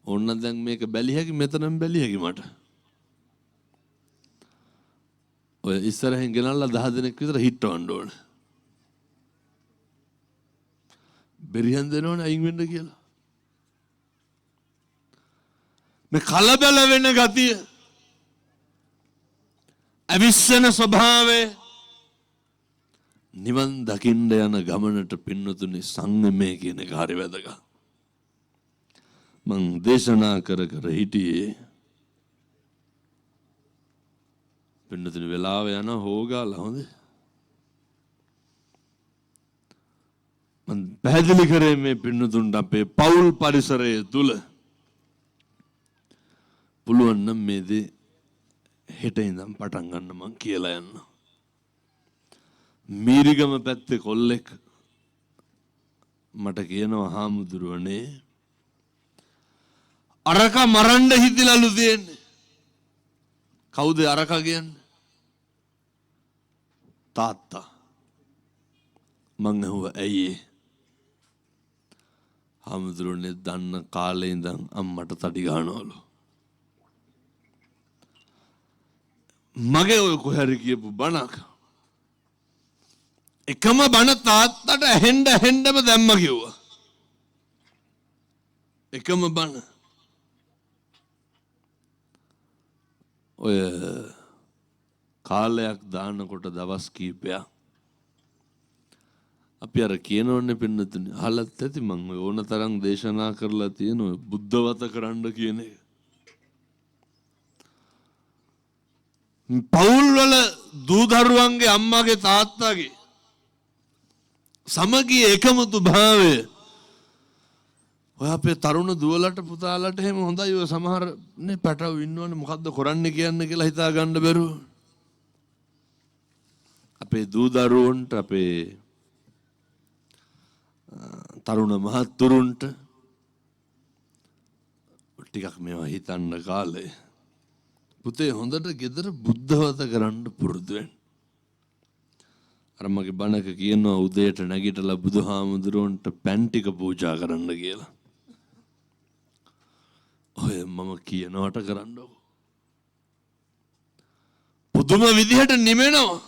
ඕන්න දැන් මේක බැලිය හැකි මෙතනම බැලිය හැකි මට. ඔය ඉස්සරහින් ගෙනල්ලා 10 දෙනෙක් විතර හිටවන්න ඕන. බෙරියන් දෙනවනේ අයින් වෙන්න කියලා. මේ කලබල වෙන ගතිය අවිස්සන ස්වභාවය නිවන් දකින්න යන ගමනට පින්නතුනි සංයමය කියන එක හරි වැදගත්. මං දේශනා කර හිටියේ පින්නතුනි වෙලාව යන හොගාලා හොඳ මං පැහැදිලි කරේ මේ පින්නතුන්ට අපේ පෞල් පරිසරය තුල පුළුවන් නම් මේ දේ හෙට ඉඳන් පටන් ගන්න මං කියලා යන්න. මීරිගම පැත්තේ කොල්ලෙක් මට කියනවා හාමුදුරුවනේ අරක මරන්න හිතිලලු තියෙන්නේ. කවුද අරක කියන්නේ? තාත්තා. මං ඇහුවා ඇයි? හාමුදුරුවනේ දන්න කාලේ ඉඳන් අම්මට තඩි ගන්නවලු. මගේ ඔය කොහරි කියපු බණක් එකම බණ තාත්තට ඇහෙන්නම දැම්ම කිව්වා. එකම බණ ඔය කාලයක් දානකොට දවස් කීපයක් අපි අර කියනෝනේ පින්නතුනේ අහලත් ඇති මම ඕන තරම් දේශනා කරලා තියෙන ඔය බුද්ධවත කරන්න කියන එක. පවුල් වල දූ දරුවන්ගේ අම්මාගේ තාත්තාගේ සමගිය එකමුතු භාවය ඔය අපේ තරුණ දුවලට පුතාලට එහෙම හොඳයි. ඔය සමහර නේ පැටව ඉන්නවනේ මොකද්ද කරන්නේ කියන්නේ කියලා හිතා ගන්න බැරුව. අපේ දූ දරුවන්ට අපේ තරුණ මහත්තුරුන්ට ටිකක් මේවා හිතන්න කාලේ පුතේ හොඳට ගෙදර බුද්ධවත කරන්න පුරුදු වෙන්න. අර මගේ බණක කියනවා උදේට නැගිටලා බුදුහාමුදුරුවන්ට පෑන් ටික පූජා කරන්න කියලා. ඔය මම කියනවට කරන්නකො. පුදුම විදිහට නිමෙනවා.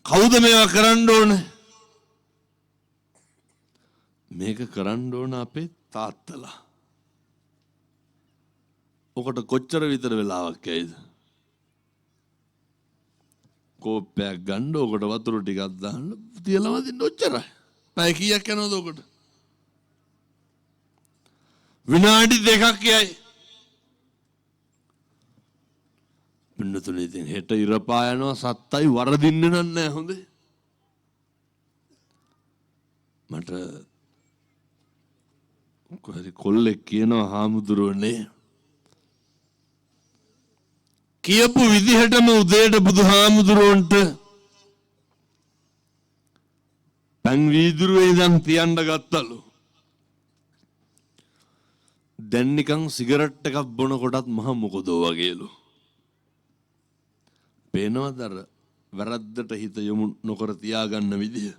කවුද මේවා කරන්න ඕනේ? මේක කරන්න ඕන අපේ තාත්තලා. ඔකට කොච්චර විතර වෙලාවක් ඇයිද? කෝප්පයක් ගන්න ඔකට වතුර ටිකක් දාන්න තියලා වදින්න ඔච්චරයි. පැය කීයක් යනවද ඔකට? විනාඩි 2ක් යයි. පින්නතුනේ ඉතින් හෙට ඉර පායනවා සත්තයි වරදින්න නෑ හොඳේ. මට කොහරි කොල්ලෙක් කියනවා හාමුදුරුවනේ කියපු විදිහටම උදේට බුදුහාමුදුරුවන්ට පන් වීදුරුවේ ඉඳන් තියන්න ගත්තලු. දැන් නිකන් සිගරට් එකක් බොන කොටත් මහ මොකදෝ වගේලු. පේනවද අර වැරද්දට හිත යොමු නොකර තියාගන්න විදිය?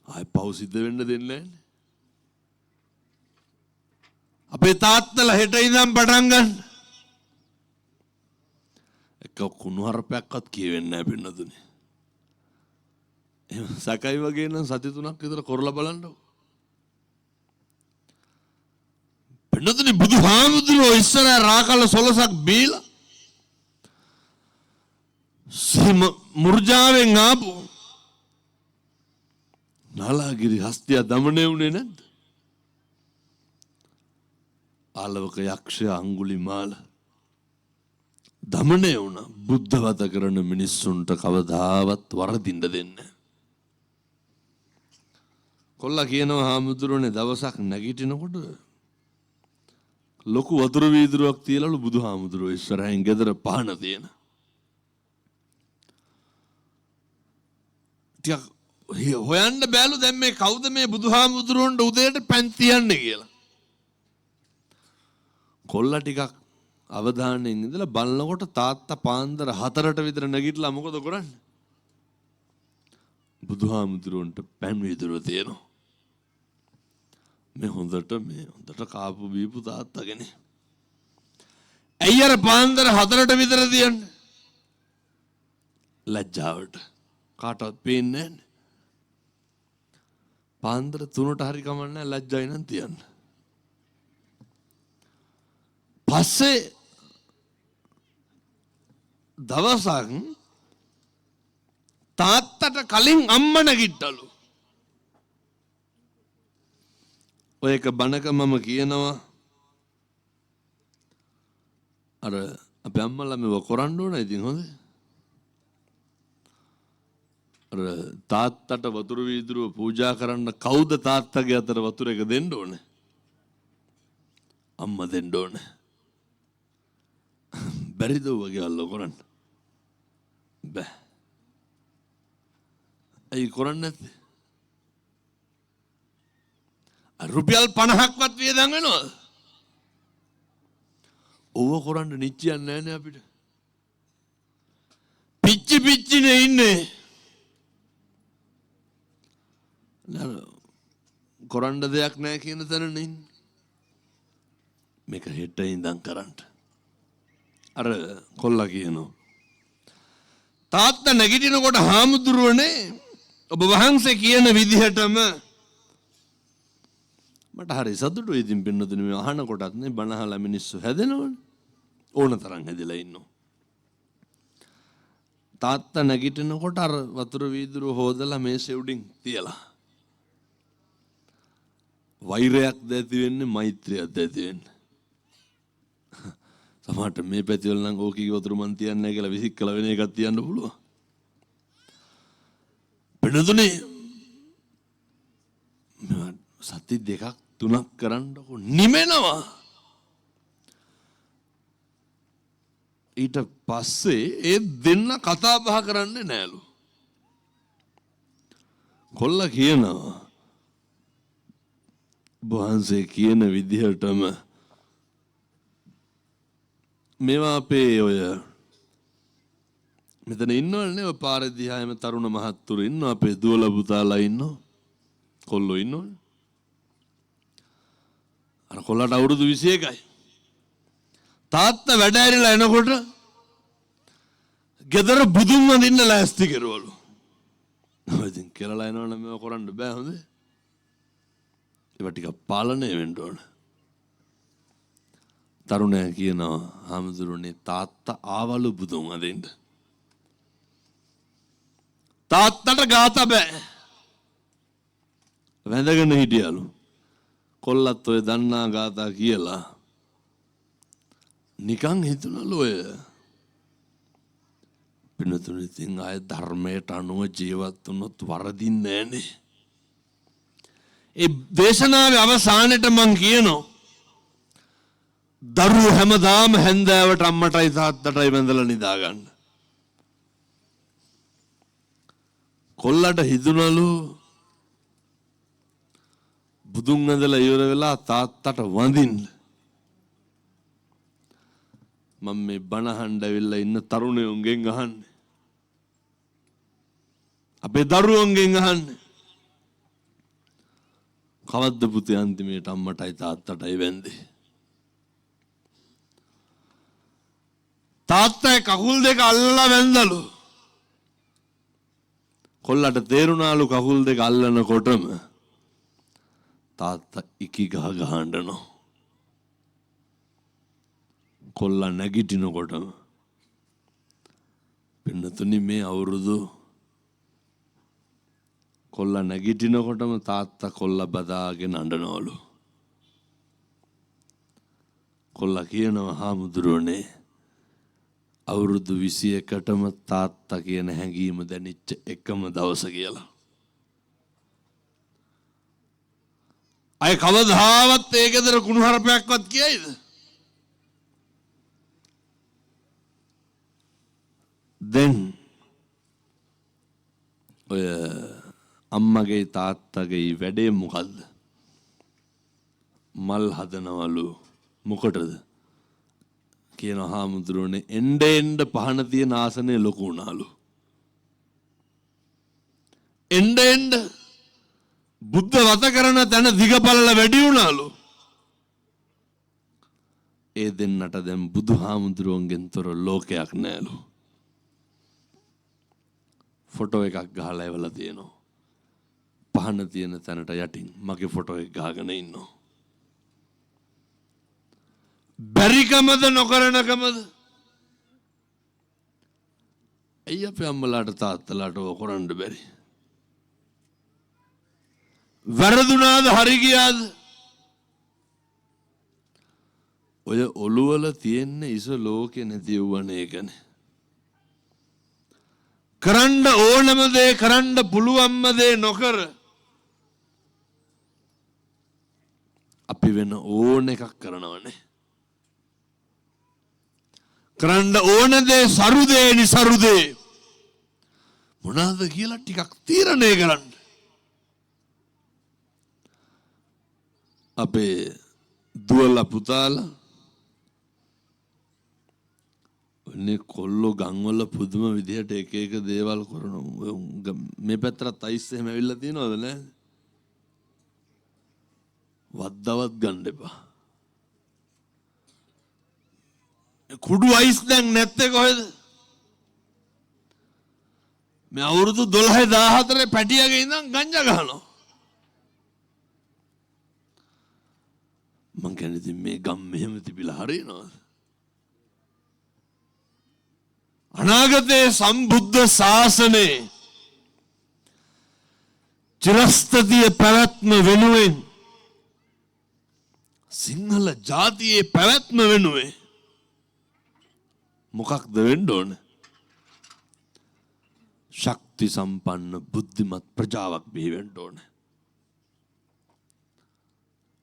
ආයි පව් සිද්ධ වෙන්න දෙන්නේ නැහැ. අපේ තාත්තලා හෙට ඉඳන් පටන් ගන්න. එක කුණුහරුපයක්වත් කියවෙන්නේ නැහැ පින්නතුනේ. එහෙම සකයි වගේ නම් සති 3ක් විතර කරලා බලන්නකො. පින්නතුනේ බුදුහාමුදුරුවෝ ඉස්සර රාකල සොලසක් බීලා මුර්ජාවෙන් ආපු නාලාගිරි හස්තිය දමනය වුණේ නැද්ද? ආලවක යක්ෂයා අඟුලිමාල දමනය වුණා. බුද්ධවත කරන මිනිස්සුන්ට කවදාවත් වරදින්න දෙන්නේ. කොල්ලා කියනවා හාමුදුරුවනේ දවසක් නැගිටිනකොට ලොකු වතුර වීදුරුවක් තියලාලු බුදුහාමුදුරුවෝ ඉස්සරහින් ගෙදර පහන තියෙන. ටිකක් හොයන්න බැලු දැන් මේ කවුද මේ බුදුහාමුදුරුවන්ට උදේට පෑන් තියන්නේ කියලා. කොල්ලා ටිකක් අවධානයෙන් ඉඳලා බලනකොට තාත්තා පාන්දර 4ට විතර නැගිටලා මොකද කරන්නේ? බුදුහාමුදුරුවන්ට පෑන් වීදුරුව තියෙනවා. මේ හොඳට කාපු බීපු තාත්තගෙන. ඇයි අර පාන්දර 4ට විතර තියන්නේ? ලැජ්ජාවට. කාටවත් පේන්නේ නැහැ. පාන්දර 3ට හරි කමන්නේ ලැජ්ජයි නම් තියන්න. පස්සේ දවසක් තාත්තට කලින් අම්ම නැගිට්ටලු. ඔය එක බණක මම කියනවා අර අපේ අම්මලා මේව කරන්න ඕන ඉතින් හොඳේ. අර තාත්තට වතුර වීදුරුව පූජා කරන්න කවුද තාත්තගේ අතට වතුර එක දෙන්න ඕනේ? අම්මා දෙන්න ඕනේ. බැරිද වගේ අල්ල කරන්න? බෑ. ඇයි කරන්නේ නැත්තේ? රුපියල් 50ක්වත් වියදම් වෙනවද? ඕව කරන්න නිච්චියක් නැහැනේ අපිට. පිච්චිනේ ඉන්නේ. කරන්න දෙයක් නැහැ කියන තැනනේ ඉන්නේ. මේක හෙට ඉඳන් කරන්න. අර කොල්ලා කියනවා තාත්තා නැගිටිනකොට හාමුදුරුවනේ ඔබ වහන්සේ කියන විදිහටම මට හරි සතුටුයි ඉතින් පින්නතුනි මේ අහන කොටත් නේ බණ අහලා මිනිස්සු හැදෙනවනේ ඕන තරම් හැදලා ඉන්නවා. තාත්තා නැගිටිනකොට අර වතුර වීදුරුව හොදලා මේසෙ උඩින් තියලා වෛරයක් දැති වෙන්නේ මෛත්‍රියක් දැති වෙන්නේ. සමහරට මේ පැතිවල නම් ඕකීගේ වතුර මන් තියන්නේ නැහැ කියලා විසිකලා වෙන එකක් තියන්න පුළුවන්. පින්නතුනේ සති දෙකක් තුනක් කරන්නකො නිමෙනවා. ඊට පස්සේ ඒ දෙන්න කතා බහ කරන්නේ නෑලු. කොල්ලා කියනවා වහන්සේ කියන විදිහටම මේවා අපේ ඔය මෙතන ඉන්නවනේ ඔය පාරේ දිහාම තරුණ මහත්තුරු ඉන්නවා අපේ දුවලා පුතාලා ඉන්නවා කොල්ලෝ ඉන්නවනේ. අර කොල්ලට අවුරුදු 21යි. තාත්තා වැඩ ඇරිලා එනකොට ගෙදර බුදුන් වඳින්න ලෑස්ති කරවලු. ඉතින් කියලා එනවනම් මේව කරන්න බෑ හොඳේ. ඒවා ටිකක් පාලනය වෙන්න ඕන. තරුණයා කියනවා හාමුදුරනේ තාත්තා ආවලු බුදුන් වඳින්න. තාත්තට ගාත බෑ. වැඳගෙන හිටියලු. කොල්ලත් ඔය දන්නා ගාථා කියලා නිකන් හිතුණලු ඔය පින්නතුනි ඉතින් ආය ධර්මයට අනුව ජීවත් වුණොත් වරදින්නේ නැහනේ. ඒ දේශනාවේ අවසානයේට මං කියනවා දරුවෝ හැමදාම හැන්දෑවට අම්මටයි තාත්තටයි වැඳලා නිදා ගන්න. කොල්ලට හිතුණලු බුදුන් වඳලා ඉවර වෙලා තාත්තට වඳින්න. මම මේ බණ අහන්න ඇවිල්ලා ඉන්න තරුණයෝන්ගෙන් අහන්නේ. අපේ දරුවෝන්ගෙන් අහන්නේ. කවද්ද පුතේ අන්තිමේට අම්මටයි තාත්තටයි වැඳේ? තාත්තයි කකුල් දෙක අල්ලලා වැඳලු. කොල්ලට තේරුණාලු කකුල් දෙක අල්ලනකොටම තාත්තා ඉකි ගහ ගහන්නනෝ. කොල්ලා නැගිටිනකොටම පින්නතුනි මේ අවුරුදු කොල්ලා නැගිටිනකොටම තාත්තා කොල්ලා බදාගෙන අඬනවලු. කොල්ලා කියනවා හාමුදුරුවනේ අවුරුදු 21ටම තාත්තා කියන හැඟීම දැනෙච්ච එකම දවස කියලා. අය කවදාවත් ඒ ගෙදර කුණුහරුපයක්වත් කියයිද? දැන් ඔය අම්මගේ තාත්තගේ වැඩේ මොකද්ද? මල් හදනවලු. මොකටද? කියන හාමුදුරුවනේ එන්න පහන තියෙන ආසනේ ලොකු වුණාලු. එන්න බුද්ධ වත කරන තැන දිගපළල වැඩි වුණාලු. ඒ දෙන්නට දැන් බුදුහාමුදුරුවන්ගෙන් තොර ලෝකයක් නෑලු. ෆොටෝ එකක් ගහලා එවලා තියෙනවා. පහන තියෙන තැනට යටින් මගේ ෆොටෝ එක ගහගෙන ඉන්නවා. බැරිකමද නොකරනකමද? ඇයි අපේ අම්මලාට තාත්තලාට ඕක කරන්න බැරි? වැරදුනාද හරි ගියාද? ඔය ඔළුවල තියෙන ඉස ලෝකේ නැති වුණේ ඒකනේ. කරන්න ඕනම දේ කරන්න පුළුවන්ම දේ නොකර අපි වෙන ඕන එකක් කරනවනේ. කරන්න ඕන දේ සරු දේ නිසරු දේ මොනවාද කියලා ටිකක් තීරණය කරන්න. අපේ දුවලා පුතාලා ඔන්නේ කොල්ලෝ ගම්වල පුදුම විදිහට එක එක දේවල් කරනවා. මේ පැත්තට අයිස් එහෙම ඇවිල්ලා තියෙනවද නැහැ? වද්දවත් ගන්න එපා. කුඩු අයිස් දැන් නැත්තේ කොහෙද? මේ අවුරුදු 12 14 පැටියගේ ඉඳන් ගංජා ගහනවා. මං කියන්නේ ඉතින් මේ ගම් මෙහෙම තිබිලා හරියනවද? අනාගතයේ සම්බුද්ධ ශාසනයේ චිරස්ථිතිය පැවැත්ම වෙනුවෙන් සිංහල ජාතියේ පැවැත්ම වෙනුවෙන් මොකක්ද වෙන්න ඕන? ශක්ති සම්පන්න බුද්ධිමත් ප්‍රජාවක් බිහි වෙන්න ඕන.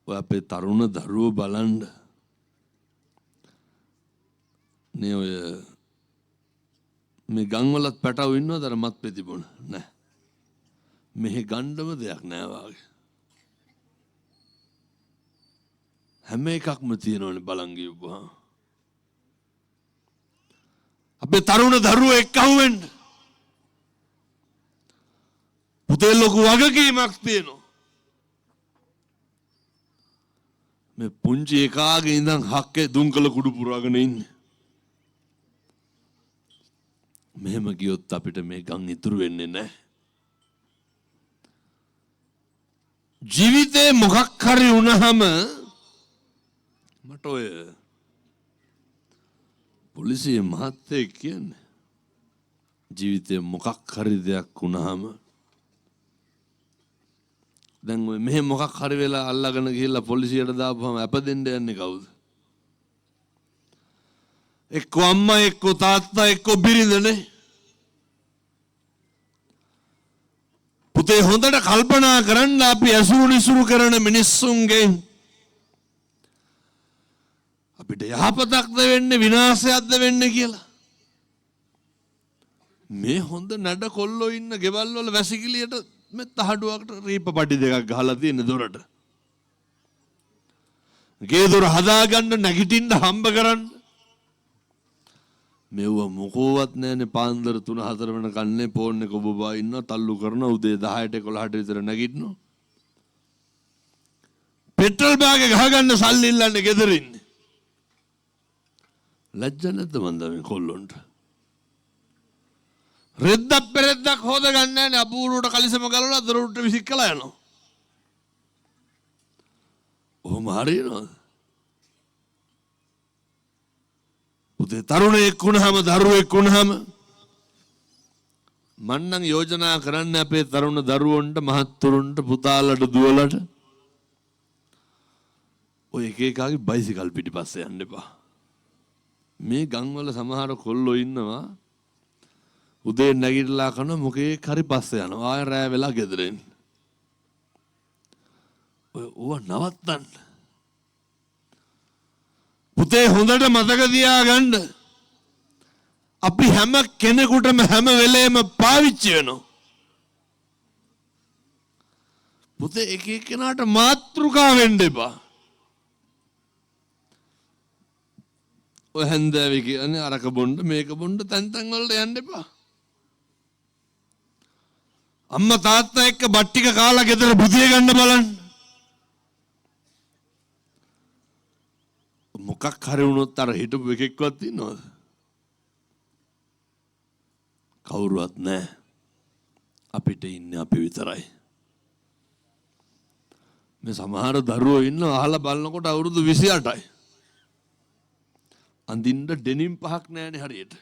ඔය අපේ තරුණ දරුවෝ බලන්න නේ ඔය මේ ගම්වලත් පැටව ඉන්නවද අර මත් පෙතිබුණ නෑ. මෙහි ගණ්ඩම දෙයක් නෑ වාගේ. හැම එකක්ම තියෙනවනේ බලන් ගිහුවා. අපේ තරුණ දරුවෝ එක්කහුව වෙන්න. පුතේ ලොකු වගකීමක් තියෙනවා. මේ පුංචි එකාගේ ඉඳන් හක්කේ දුම්කල කුඩු පුරාගෙන ඉන්නේ. මෙහෙම ගියොත් අපිට මේ ගම් ඉතුරු වෙන්නේ නැහැ. ජීවිතේ මොකක් හරි වුණාම මට ඔය පොලිසිය මහත්තයෙක් කියන්නේ ජීවිතේ මොකක් හරි දෙයක් වුණාම දැන් ඔය මෙහෙම මොකක් හරි වෙලා අල්ලගෙන ගිහිල්ලා පොලිසියට දාපුවම අප දෙන්න යන්නේ කවුද? එක්කෝ අම්මා එක්කෝ තාත්තා එක්කෝ බිරිඳනේ. පුතේ හොඳට කල්පනා කරන්න අපි ඇසුරු නිසුරු කරන මිනිස්සුන්ගෙන් අපිට යහපතක්ද වෙන්නේ විනාශයක්ද වෙන්නේ කියලා. මේ හොඳ නඩ කොල්ලෝ ඉන්න ගෙවල් වල වැසිකිළියට මේ තහඩුවකට රීප පඩි දෙකක් ගහලා තියෙන දොරට. ගේ දොර හදාගන්න නැගිටින්න හම්බ කරන්න. මෙව මොකෝවත් නැහැනේ පාන්දර 3-4 වෙනකන්නේ ෆෝන් එක ඔබවා ඉන්නවා තල්ලු කරනවා උදේ 10ට 11ට විතර නැගිටිනවා. පෙට්‍රල් බෑග් එක ගහගන්න සල්ලි ඉල්ලන්නේ ගෙදර ඉන්නේ. ලැජ්ජ නැද්ද මන්ද මේ කොල්ලොන්ට? රෙද්දක් පෙරෙද්දක් හොද ගන්න නැහැනේ අපූරුවට කලිසම ගලවලා දොරට විසිකලා යනවා. ඔහොම හරියනවද? පුතේ තරුණයෙක් වුණාම දරුවෙක් වුණාම මම නම් යෝජනා කරන්නේ අපේ තරුණ දරුවන්ට මහත්තුරුන්ට පුතාලට දුවලට ඔය එක එකාගේ බයිසිකල් පිටිපස්සේ යන්න එපා. මේ ගම්වල සමහර කොල්ලෝ ඉන්නවා උදේ නැගිටලා කරන මොකේක් හරි පස්සේ යනවා ආය රෑ වෙලා ගෙදර එන්න. ඔය නවත්තන්න. පුතේ හොඳට මතක තියාගන්න අපි හැම කෙනෙකුටම හැම වෙලේම පාවිච්චි වෙනවා. පුතේ එක එක්කෙනාට මාතෘකා වෙන්න එපා. ඔය හැන්දෑවේ කියන්නේ අරක බොන්න මේක බොන්න තැන් තැන් වලට යන්න එපා. අම්මා තාත්තා එක්ක බත් ටික කාලා ගෙදර බුදිය ගන්න බලන්න. මොකක් හරි වුණොත් අර හිටපු එකෙක්වත් ඉන්නවද? කවුරුවත් නැහැ. අපිට ඉන්නේ අපි විතරයි. මේ සමහර දරුවෝ ඉන්නවා අහලා බලනකොට අවුරුදු 28යි. අඳින්න ඩෙනිම් පහක් නැහැනේ හරියට.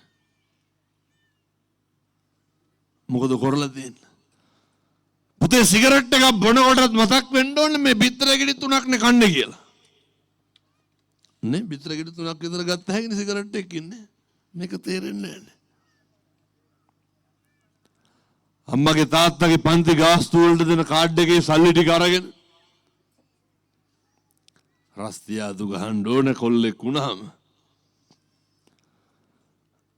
මොකද කරලා තියෙන්නේ? පුතේ සිගරට් එකක් බොනකොටත් මතක් වෙන්න ඕනේ මේ බිත්තර ගෙඩි 3ක් නේ කන්නේ කියලා. නේ බිත්තර ගෙඩි 3ක් විතර ගත්ත හැකිනේ සිගරට් එකක් ඉන්නේ. මේක තේරෙන්නේ නැහැ. අම්මගේ තාත්තගේ පන්ති ගාස්තු වලට දෙන කාඩ් එකේ සල්ලි ටික අරගෙන රස්තියාදු ගහන්න ඕන කොල්ලෙක් වුණාම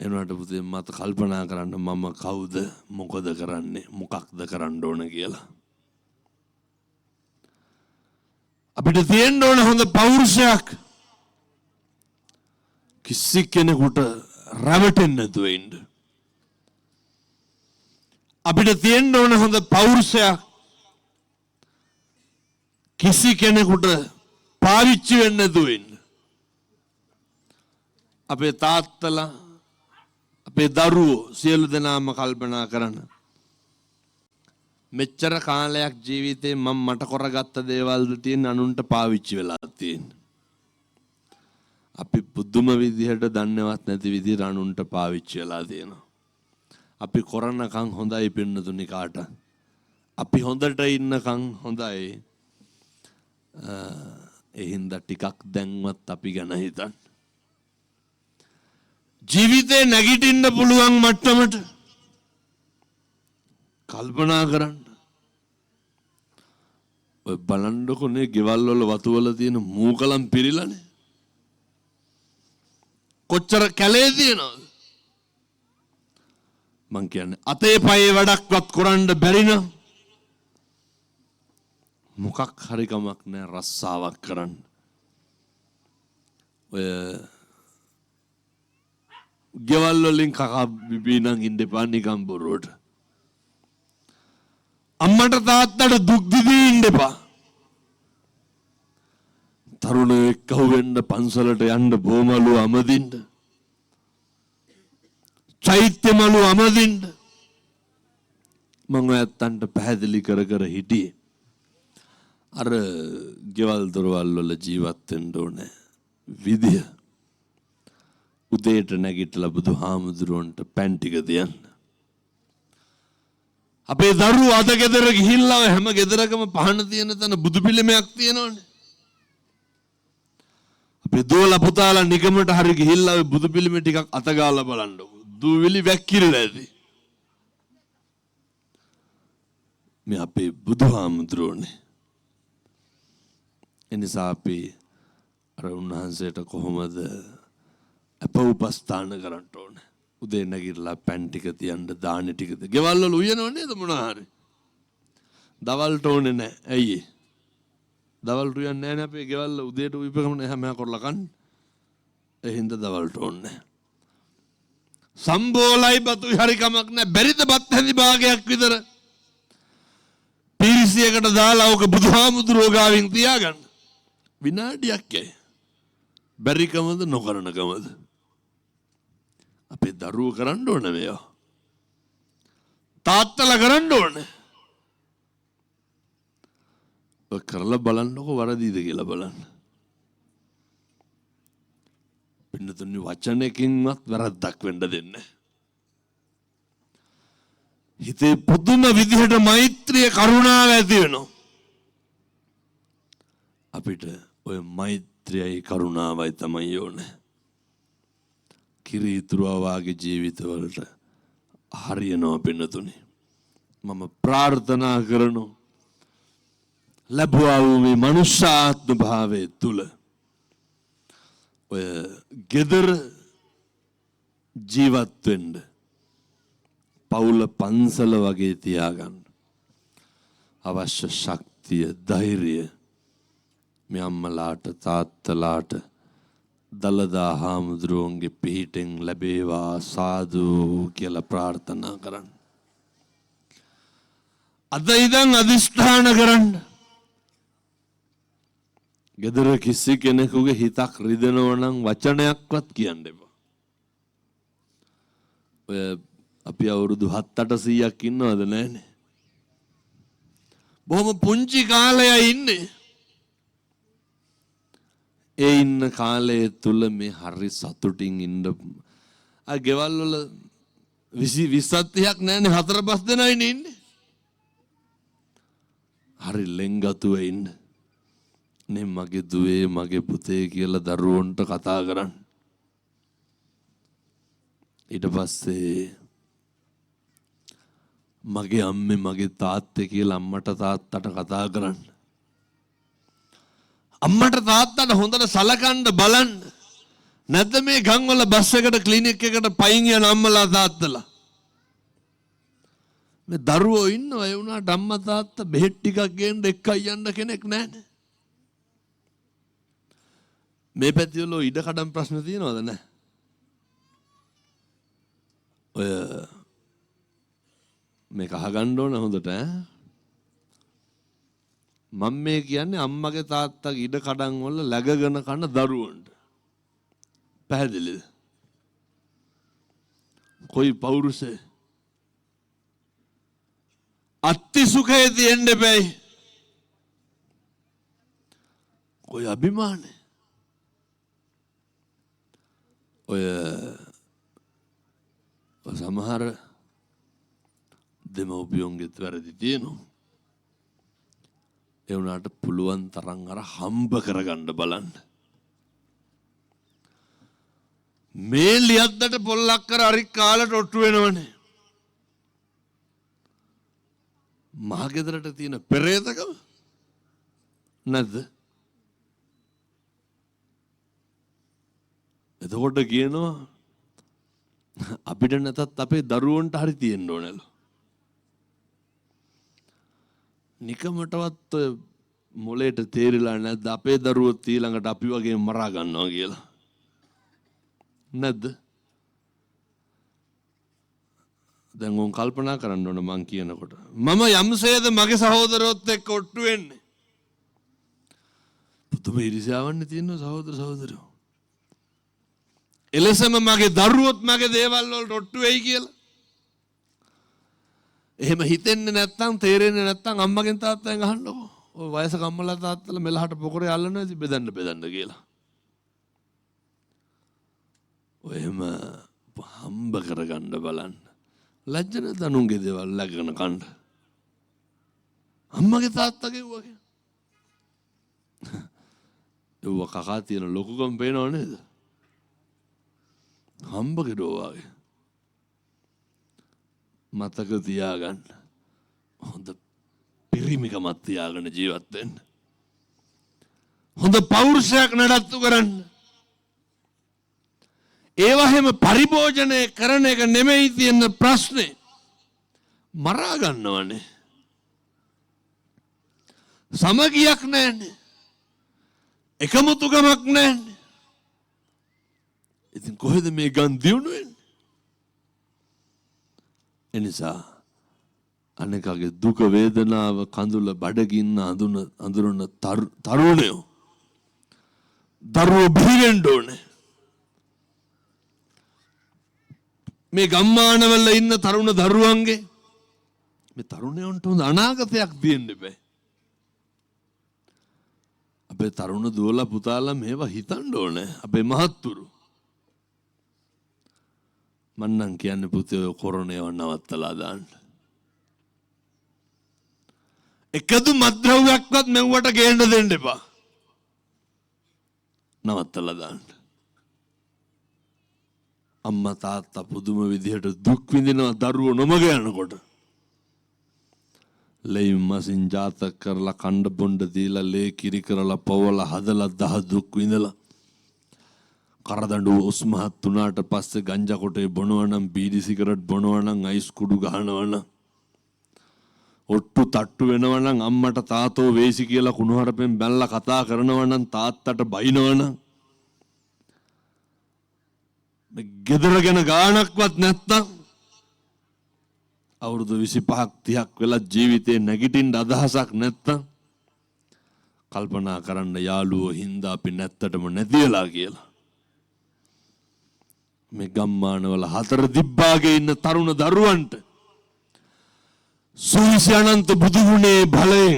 එනවාට පුතේ මට කල්පනා කරන්න මම කවුද මොකද කරන්නේ මොකක්ද කරන්න ඕන කියලා. අපිට තියෙන්න ඕන හොඳ පෞරුෂයක්. කිසි කෙනෙකුට රැවටෙන්නේ නැතුව ඉන්න. අපිට තියෙන්න ඕන හොඳ පෞරුෂයක්. කිසි කෙනෙකුට පාවිච්චි වෙන්නේ නැතුව ඉන්න. අපේ තාත්තලා අපේ දරුවෝ සියලු දෙනාම කල්පනා කරන මෙච්චර කාලයක් ජීවිතේ මම මට කරගත්ත දේවල්ද තියෙන අනුන්ට පාවිච්චි වෙලා තියෙන්නේ. අපි පුදුම විදිහට දන්නවත් නැති විදිහට අනුන්ට පාවිච්චි වෙලා තියෙනවා. අපි කරනකම් හොඳයි පින්නතුනි කාට. අපි හොඳට ඉන්නකම් හොඳයි. ඒ හින්දා ටිකක් දැන්වත් අපි ගැන හිතන්න. ජීවිතේ නැගිටින්න පුළුවන් මට්ටමට කල්පනා කරන්න. ඔය බලන්නකොනේ ගෙවල් වල වතු වල තියෙන මූකලම් පිරිලානේ. කොච්චර කැලේ තියෙනවද? මං කියන්නේ අතේ පයේ වැඩක්වත් කරන්න බැරි නම් මොකක් හරි කමක් නැහැ රස්සාවක් කරන්න. ඔය ගෙවල් වලින් කකා බිබී නම් ඉන්න එපා නිකන් බොරුවට. අම්මට තාත්තට දුක් දිදී ඉන්න එපා. තරුණයෙක් කහුවෙන්න පන්සලට යන්න බොමලු අමදින්න. චෛත්‍ය මලු අමදින්න. මම ඔයත්තන්ට පැහැදිලි කර කර හිටියේ. අර ගෙවල් දොරවල් වල ජීවත් වෙන්න ඕනේ විදිය. උදේට නැගිටලා බුදුහාමුදුරුවන්ට පෑන් ටික දෙන්න. අපේ දරුවෝ අද ගෙදර ගිහිල්ලා හැම ගෙදරකම පහන තියෙන තැන බුදු පිළිමයක් තියෙනවනේ. අපේ දුවලා පුතාලා නිකමට හරි ගිහිල්ලා ඔය බුදු පිළිමේ ටිකක් අතගාලා බලන්නකො. දුවිලි වැක්කිරලා ඇති. මේ අපේ බුදුහාමුදුරුවනේ. එනිසා අපි අර උන්වහන්සේට කොහොමද අප උපස්ථාන කරන්න ඕනේ. උදේ නැගිටලා පෑන් ටික තියන්න දාන ටිකද ගෙවල් වල උයනව නේද මොනවා හරි. දවල්ට ඕනේ නැහැ. ඇයි? දවල්ට උයන්නේ නැහැ නේ අපේ ගෙවල් වල උදේට උයපකම හැම කරලා කන්න. ඒ හින්දා දවල්ට ඕනේ නැහැ. සම්බෝලයි බතුයි හරි කමක් නැහැ. බැරිද බත් හැඳි භාගයක් විතර පීරිසියකට දාලා ඔක බුදුහාමුදුරුවෝ ගාවින් තියාගන්න. විනාඩියක් ඇයි. බැරිකමද නොකරනකමද? අපේ දරුවෝ කරන්න ඕන මේවා. තාත්තලා කරන්න ඕන. ඔය කරලා බලන්නකො වරදීද කියලා බලන්න. පින්නතුනි වචනකින්වත් වැරද්දක් වෙන්න දෙන්නේ. හිතේ පුදුම විදිහට මෛත්‍රිය කරුණාව ඇති වෙනවා. අපිට ඔය මෛත්‍රියයි කරුණාවයි තමයි ඕනේ. කිරීතුරුවා වාගේ ජීවිතවලට හරියනවා පින්නතුනි. මම ප්‍රාර්ථනා කරනවා ලැබුවා වූ මේ මනුෂ්‍යාත්ම භාවයේ තුල ඔය gedara ජීවත් වෙන්න පවුල පන්සල වගේ තියාගන්න අවශ්‍ය ශක්තිය ධෛර්යය මේ අම්මලාට තාත්තලාට දලදා හාමුදුරුවන්ගේ පිහිටෙන් ලැබේවා සාදු කියලා ප්‍රාර්ථනා කරන්න. අද ඉඳන් අදිෂ්ඨාන කරන්න. ගෙදර කිසි කෙනෙකුගේ හිතක් රිදෙනවා නම් වචනයක්වත් කියන්න එපා. ඔය අපි අවුරුදු 7-800ක් ඉන්නවද නැහනේ? බොහොම පුංචි කාලයයි ඉන්නේ. ඒ ඉන්න කාලය තුල මේ හරි සතුටින් ඉන්න ගෙවල් වල 20ක් නැන්නේ 4-5 දෙනයිනේ ඉන්නේ. හරි ලෙන්ගතුව ඉන්න. නේ මගේ දුවේ මගේ පුතේ කියලා දරුවන්ට කතා කරන්න. ඊට පස්සේ මගේ අම්මේ මගේ තාත්තේ කියලා අම්මට තාත්තට කතා කරන්න. අම්මට තාත්තට හොඳට සලකන්න බලන්න. නැත්ද මේ ගම්වල බස් එකට ක්ලිනික් එකට පයින් යන අම්මලා තාත්තලා. මේ දරුවෝ ඉන්නවා ඒ වුණාට අම්මා තාත්තා බෙහෙත් ටිකක් ගේන්න එක්කයි යන්න කෙනෙක් නැහැනේ. මේ පැතිවල ඉඩ කඩම් ප්‍රශ්න තියෙනවද නැහැ? ඔය මේක අහගන්න ඕන හොඳට ඈ. මම මේ කියන්නේ අම්මගේ තාත්තගේ ඉඩ කඩම් වල läගගෙන කන දරුවන්ට. පැහැදිලිද? කොයි පෞරුෂේ අත්ති සුඛයේ තියෙන්න බෑ. කොයි අභිමානේ. ඔය සමහර දෙමව්පියන්ගෙත් වැරදි තියෙනවා. ඒ වුණාට පුළුවන් තරම් අර හම්බ කරගන්න බලන්න. මේ ලියද්දට පොල්ලක් කර හරි කාලට ඔට්ටු වෙනවනේ. මහගෙදරට තියෙන පෙරේතකම නැද්ද? එතකොට කියනවා අපිට නැතත් අපේ දරුවන්ට හරි තියෙන්න ඕනලු. නිකමටවත් මොලේට තේරිලා නැද්ද අපේ දරුවෝ ඊළඟට අපි වගේ මරා ගන්නවා කියලා? නැද්ද? දැන් උන් කල්පනා කරන්න ඕන මං කියනකොට. මම යම්සේද මගේ සහෝදරයොත් එක්ක ඔට්ටු වෙන්නේ. පුදුම ඉරිසියාවන්නේ තියෙනවා සහෝදර සහෝදරයෝ. එලෙසම මගේ දරුවොත් මගේ දේවල් වලට ඔට්ටු වෙයි කියලා. එහෙම හිතෙන්නේ නැත්තම් තේරෙන්නේ නැත්තම් අම්මගෙන් තාත්තගෙන් අහන්නකෝ. ඔය වයසක අම්මලා තාත්තලා මෙලහට පොකරේ අල්ලනවා ඉතින් බෙදන්න කියලා. ඔයම හම්බ කරගන්න බලන්න. ලැජ්ජ නැද්ද අනුන්ගේ දේවල් läගගෙන කන්න? අම්මගේ තාත්තගේ වගේ. ඒව කකා තියෙන ලොකුකම් පේනව නේද? හම්බ කෙරුවා වගේ. මතක තියාගන්න. හොඳ පිරිමිකමක් තියාගෙන ජීවත් වෙන්න. හොඳ පෞරුෂයක් නඩත්තු කරන්න. ඒවා හැම පරිභෝජනය කරන එක නෙමෙයි තියෙන ප්‍රශ්නේ. මරා ගන්නවනේ. සමගියක් නැන්නේ. එකමුතුකමක් නැන්නේ. ඉතින් කොහෙද මේ ගන් දියුණු වෙන්නේ? එනිසා අනෙකගේ දුක වේදනාව කඳුල බඩගින්න අඳුරන තරුණයෝ දරුවෝ බිහිවෙන්න ඕනේ. මේ ගම්මානවල ඉන්න තරුණ දරුවන්ගේ මේ තරුණයන්ට හොඳ අනාගතයක් දෙන්න බෑ. අපේ තරුණ දුවලා පුතාලා මේවා හිතන්න ඕනේ. අපේ මහත්තුරු මන්නම් කියන්නේ පුතේ ඔය කොරෝනාව නවත්තලා දාන්න. එකදු මත්ද්‍රව්‍යයක්වත් මෙව්වට ගේන්න දෙන්න එපා. නවත්තලා දාන්න. අම්මා තාත්තා පුදුම විදිහට දුක් විඳිනවා දරුවෝ නොමග යනකොට. ලෙයින් මසින් ජාතක කරලා කණ්ඩ බොණ්ඩ දීලා ලේ කිරි කරලා පවලා හදලා දහ දුක් විඳලා කරදඬු උස්මහත් තුනාට පස්සේ ගංජා කොටේ බොනවා නම් බීඩි සිගරට් බොනවා නම් අයිස් කුඩු ගහනවා නම් ඔට්ටු තට්ටු වෙනවා නම් අම්මට තාතෝ වේසි කියලා කුණුහරුපෙන් බැලලා කතා කරනවා නම් තාත්තට බයිනවා නම් මේ ගෙදර ගැන ගාණක්වත් නැත්තම් අවුරුදු 25ක් 30ක් වෙලා ජීවිතේ නැගිටින්න අදහසක් නැත්තම් කල්පනා කරන්න යාළුවෝ හින්දා අපි නැත්තටම නැතිලා කියලා. මේ ගම්මානවල හතර දිබ්බාගේ ඉන්න තරුණ දරුවන්ට සුවිසි අනන්ත බුදුගුණේ බලයෙන්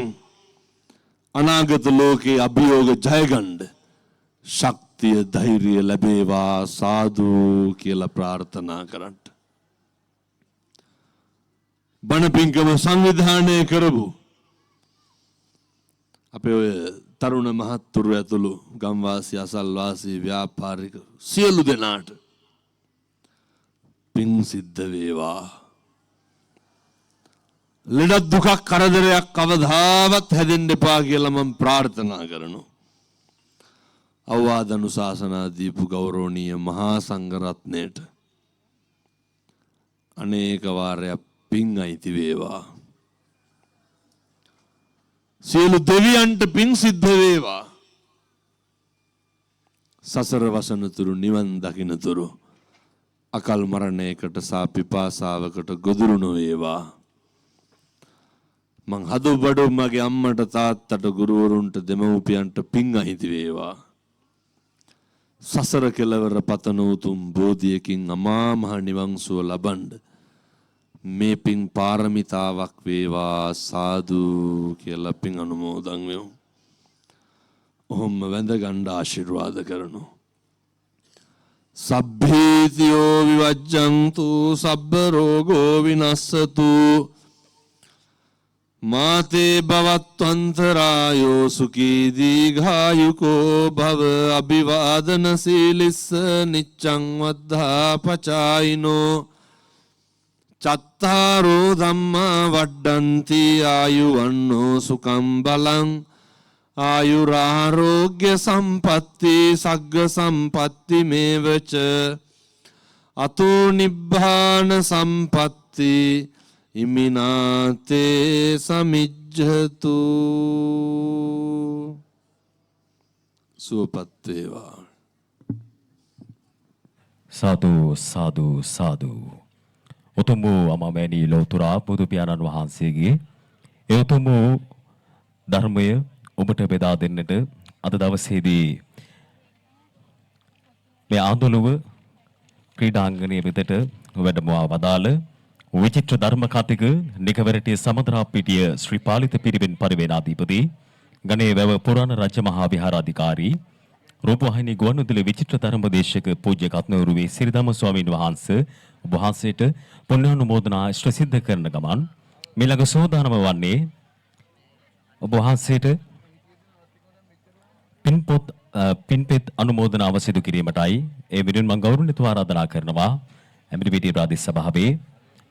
අනාගත ලෝකේ අභියෝග ජයගන්න ශක්තිය ධෛර්යය ලැබේවා සාදු කියලා ප්‍රාර්ථනා කරන්න. බණ පින්කම සංවිධානය කරපු අපේ ඔය තරුණ මහත්තුරු ඇතුළු ගම්වාසී අසල්වාසී ව්‍යාපාරික සියලු දෙනාට පින් සිද්ධ වේවා. ලෙඩ දුකක් කරදරයක් කවදාවත් හැදෙන්න එපා කියලා මම ප්‍රාර්ථනා කරනවා. අවවාද අනුශාසනා දීපු ගෞරවනීය මහා සංඝරත්නයට අනේක වාරයක් පින් අයිති වේවා. සියලු දෙවියන්ට පින් සිද්ධ වේවා. සසර වසනතුරු නිවන් දකින්නතුරු අකල් මරණයකට සා පිපාසාවකට ගොදුරු නොවේවා. මං හදුබඩු මගේ අම්මට තාත්තට ගුරුවරුන්ට දෙමව්පියන්ට පින් අහිති වේවා. සසර කෙලවර පතන උතුම් බෝධියකින් අමා මහ නිවන් සුව ලබන්න මේ පින් පාරමිතාවක් වේවා සාදු කියලා පින් අනුමෝදන් වෙමු. ඔහොම වැඳ ගන්න ආශිර්වාද කරනු. සබ්බීතියෝ විවජ්ජන්තු සබ්බ රෝගෝ විනස්සතු මාතේ භවත්වන්තරායෝ සුඛී දීඝායුකෝ භව අභිවාදන සීලිස්ස නිච්ඡං වද්ධා පචායිනෝ චත්තාරෝ ධම්මා වඩ්ඩන්ති ආයුවන්නෝ සුඛං බලං ආයුරාරෝග්‍ය සම්පatti සග්ග සම්පatti මේවච අතෝ නිබ්බාන සම්පatti ඉමිනාතේ සමිජ්ජතු සුවපත් වේවා. සාදු සාදු සාදු. උතුම් වූ අමාමෑණී ලෝතුරා බුදු පියාණන් වහන්සේගේ ඒ උතුම් වූ ධර්මය ඔබට බෙදා දෙන්නට අද දවසේදී මේ ආන්දෝලනව ක්‍රීඩාංගණයේ වෙතට වැඩමවා වදාළ විචිත්‍ර ධර්ම කතික නිකවරටි සමදරා පිටිය ශ්‍රී පාලිත පිරිවෙන් පරිවේනාධිපති ගණේ වැව පුරාණ රාජ්‍ය මහා විහාරාධිකාරී රූපවාහිනී ගුවන්විදුලි විචිත්‍ර ධර්ම දේශක පූජ්‍ය කත්නවරුවේ සිරිදම්ම ස්වාමීන් වහන්සේ ඔබ වහන්සේට පුණ්‍යානුමෝදනා ඉෂ්ට සිද්ධ කරන ගමන් මෙලඟ සෝදානම වන්නේ ඔබ වහන්සේට පින්පෙත් අනුමෝදනාව සිදු කිරීමටයි. ඒ වෙනුවෙන් මම ගෞරවණීයව ආරාධනා කරනවා ඇමරිපිටිය ප්‍රාදේශ සභාවේ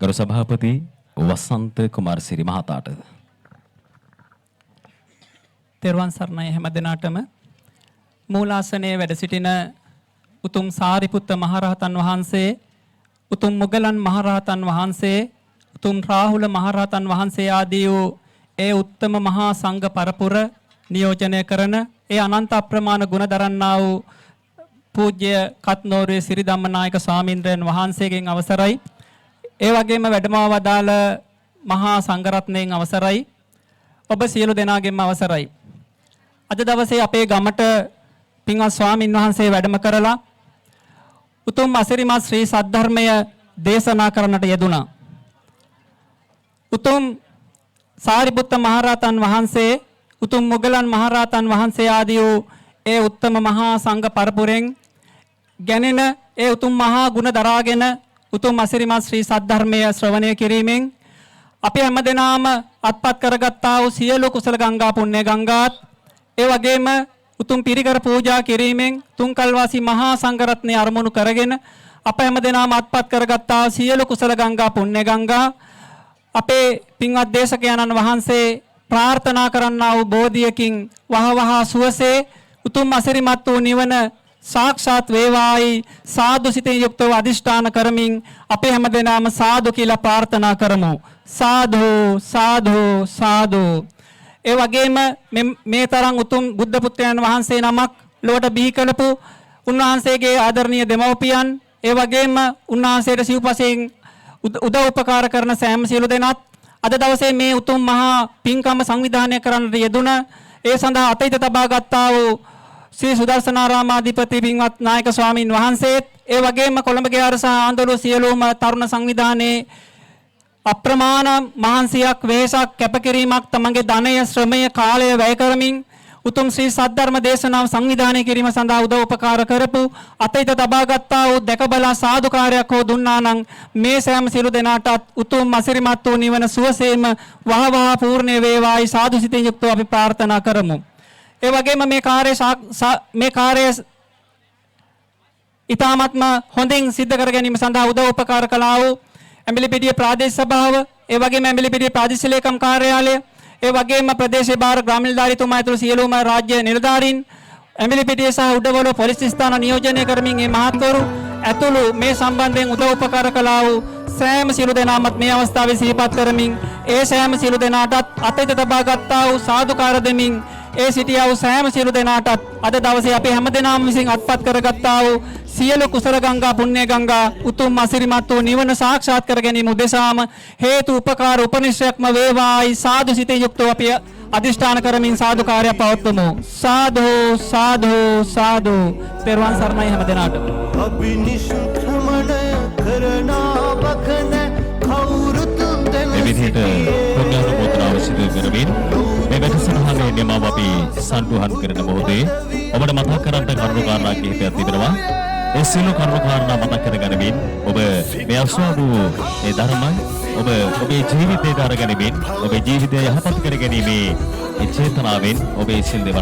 ගරු සභාපති වසන්ත කුමාරසිරි මහතාට. තෙරුවන් සරණයි හැම දිනාටම. මූලාසනයේ වැඩ සිටින උතුම් සාරිපුත්ත මහරහතන් වහන්සේ, උතුම් මොග්ගලන් මහරහතන් වහන්සේ, උතුම් රාහුල මහරහතන් වහන්සේ ආදී වූ ඒ උත්තම මහා සංඝ පරපුර නියෝජනය කරන ඒ අනන්ත අප්‍රමාණ ගුණ දරන්නා වූ පූජ්‍ය කත්නෝරුවේ සිරිධම්ම නායක ස්වාමීන්ද්‍රයන් වහන්සේගෙන් අවසරයි. ඒ වගේම වැඩමව වදාළ මහා සංඝරත්නයෙන් අවසරයි. ඔබ සියලු දෙනාගෙන්ම අවසරයි. අද දවසේ අපේ ගමට පින්වත් ස්වාමින් වහන්සේ වැඩම කරලා උතුම් අසිරිමත් ශ්‍රී සද්ධර්මය දේශනා කරන්නට යෙදුණා. උතුම් සාරිපුත්ත මහරහතන් වහන්සේ, උතුම් මොග්ගලන් මහරහතන් වහන්සේ ආදී වූ ඒ උත්තම මහා සංඝ පරපුරෙන් ගැනෙන ඒ උතුම් මහා ගුණ දරාගෙන උතුම් අසිරිමත් ශ්‍රී සද්ධර්මය ශ්‍රවණය කිරීමෙන් අපි හැමදෙනාම අත්පත් කරගත්තා වූ සියලු කුසල ගංගා පුණ්‍ය ගංගාත් ඒ වගේම උතුම් පිරිකර පූජා කිරීමෙන් තුන්කල්වාසී මහා සංඝරත්නය අරමුණු කරගෙන අප හැමදෙනාම අත්පත් කරගත්තා වූ සියලු කුසල ගංගා පුණ්‍ය ගංගා අපේ පින්වත් දේශකයන්න් වහන්සේ ප්‍රාර්ථනා කරන්නා වූ බෝධියකින් වහවහ සුවසේ උතුම් අසිරිමත් වූ නිවන සාක්ෂාත් වේවායි සාදු සිතෙන් යුක්තව අදිෂ්ඨාන කරමින් අපේ හැමදෙනාම සාදු කියලා ප්‍රාර්ථනා කරමු. සාදු සාදු සාදු. ඒ වගේම මේ තරම් උතුම් බුද්ධ පුත්‍රයන් වහන්සේ නමක් ලොවට බිහි කළපු උන්වහන්සේගේ ආදරණීය දෙමව්පියන්, ඒ වගේම උන්වහන්සේට සිව්පසෙන් උදව් උපකාර කරන සෑම සියලු දෙනාත් අද දවසේ මේ උතුම් මහා පින්කම සංවිධානය කරන්නට යෙදුන ඒ සඳහා අතීත තබා ගත්තා වූ ශ්‍රී සුදර්ශනාරාමාධිපති පින්වත් නායක ස්වාමින් වහන්සේත්, ඒ වගේම කොළඹ ගෙයාර සහ ආන්දෝලන සියලුම තරුණ සංවිධානයේ අප්‍රමාණ මහන්සියක්, වෙහෙසක්, කැපකිරීමක්, තමන්ගේ ධනය, ශ්‍රමය, කාලය වැය කරමින් උතුම් ශ්‍රී සද්ධර්ම දේශනාව සංවිධානය කිරීම සඳහා උදව් උපකාර කරපු අතීත තබාගත්තා වූ දැකබලා සාදුකාරයක් හෝ දුන්නා නම් මේ සෑම සියලු දෙනාටත් උතුම් අසිරිමත් වූ නිවන සුවසේම වහවහ පූර්ණ වේවායි සාදු සිතින් යුක්තව අපි ප්‍රාර්ථනා කරමු. ඒ වගේම මේ කාර්යය ඉතාමත්ම හොඳින් සිද්ධ කර ගැනීම සඳහා උදව් උපකාර කළා වූ ඇඹිලිපිටිය ප්‍රාදේශ සභාව, ඒ වගේම ඇඹිලිපිටිය ප්‍රාදේශීය ලේකම් කාර්යාලය, ඒ වගේම ප්‍රදේශීය භාර ග්‍රාම නිලධාරීතුමා ඇතුළු සියලුම රාජ්‍ය නිලධාරීන්, ඇඹිලිපිටිය සහ උඩවල පොලිස් ස්ථාන නියෝජනය කරමින් මේ මහත්වරු ඇතුළු මේ සම්බන්ධයෙන් උදව් උපකාර කළා වූ සෑම සියලු දෙනාමත් මේ අවස්ථාවේ සිහිපත් කරමින් ඒ සෑම සියලු දෙනාටත් අතීත තබා ගත්තා වූ සාදුකාර දෙමින් ඒ සිටියා වූ සෑම සියලු දෙනාටත් අද දවසේ අපි හැමදෙනාම විසින් අත්පත් කරගත්තා වූ සියලු කුසල ගංගා පුණ්‍ය ගංගා උතුම් අසිරිමත් වූ නිවන සාක්ෂාත් කර ගැනීම උදෙසාම හේතු උපකාර උපනිශ්‍රයක්ම වේවායි සාදු සිතේ යුක්තව අපි අධිෂ්ඨාන කරමින් සාදුකාරය පවත්වමු. සාදු සාදු සාදු. පෙරවන් සරණයි හැමදෙනාටම. මේ විදිහට පුණ්‍යානුමෝදනාව සිදු කරමින් මේ වැඩසටහනේ නියමව අපි සම්පූර්ණ කරන මොහොතේ ඔබට මතක් කරගන්න කරුණු කාරණා කිහිපයක් තිබෙනවා. ඒ සියලු කරුණු කාරණා මතක් කරගනිමින් ඔබ මේ අස්වාදු මේ ධර්මයි ඔබ ඔබේ ජීවිතයට අරගෙනමින් ඔබේ ජීවිතය යහපත් කර ගැනීමේ චේතනාවෙන් ඔබේ සිල් දේවල්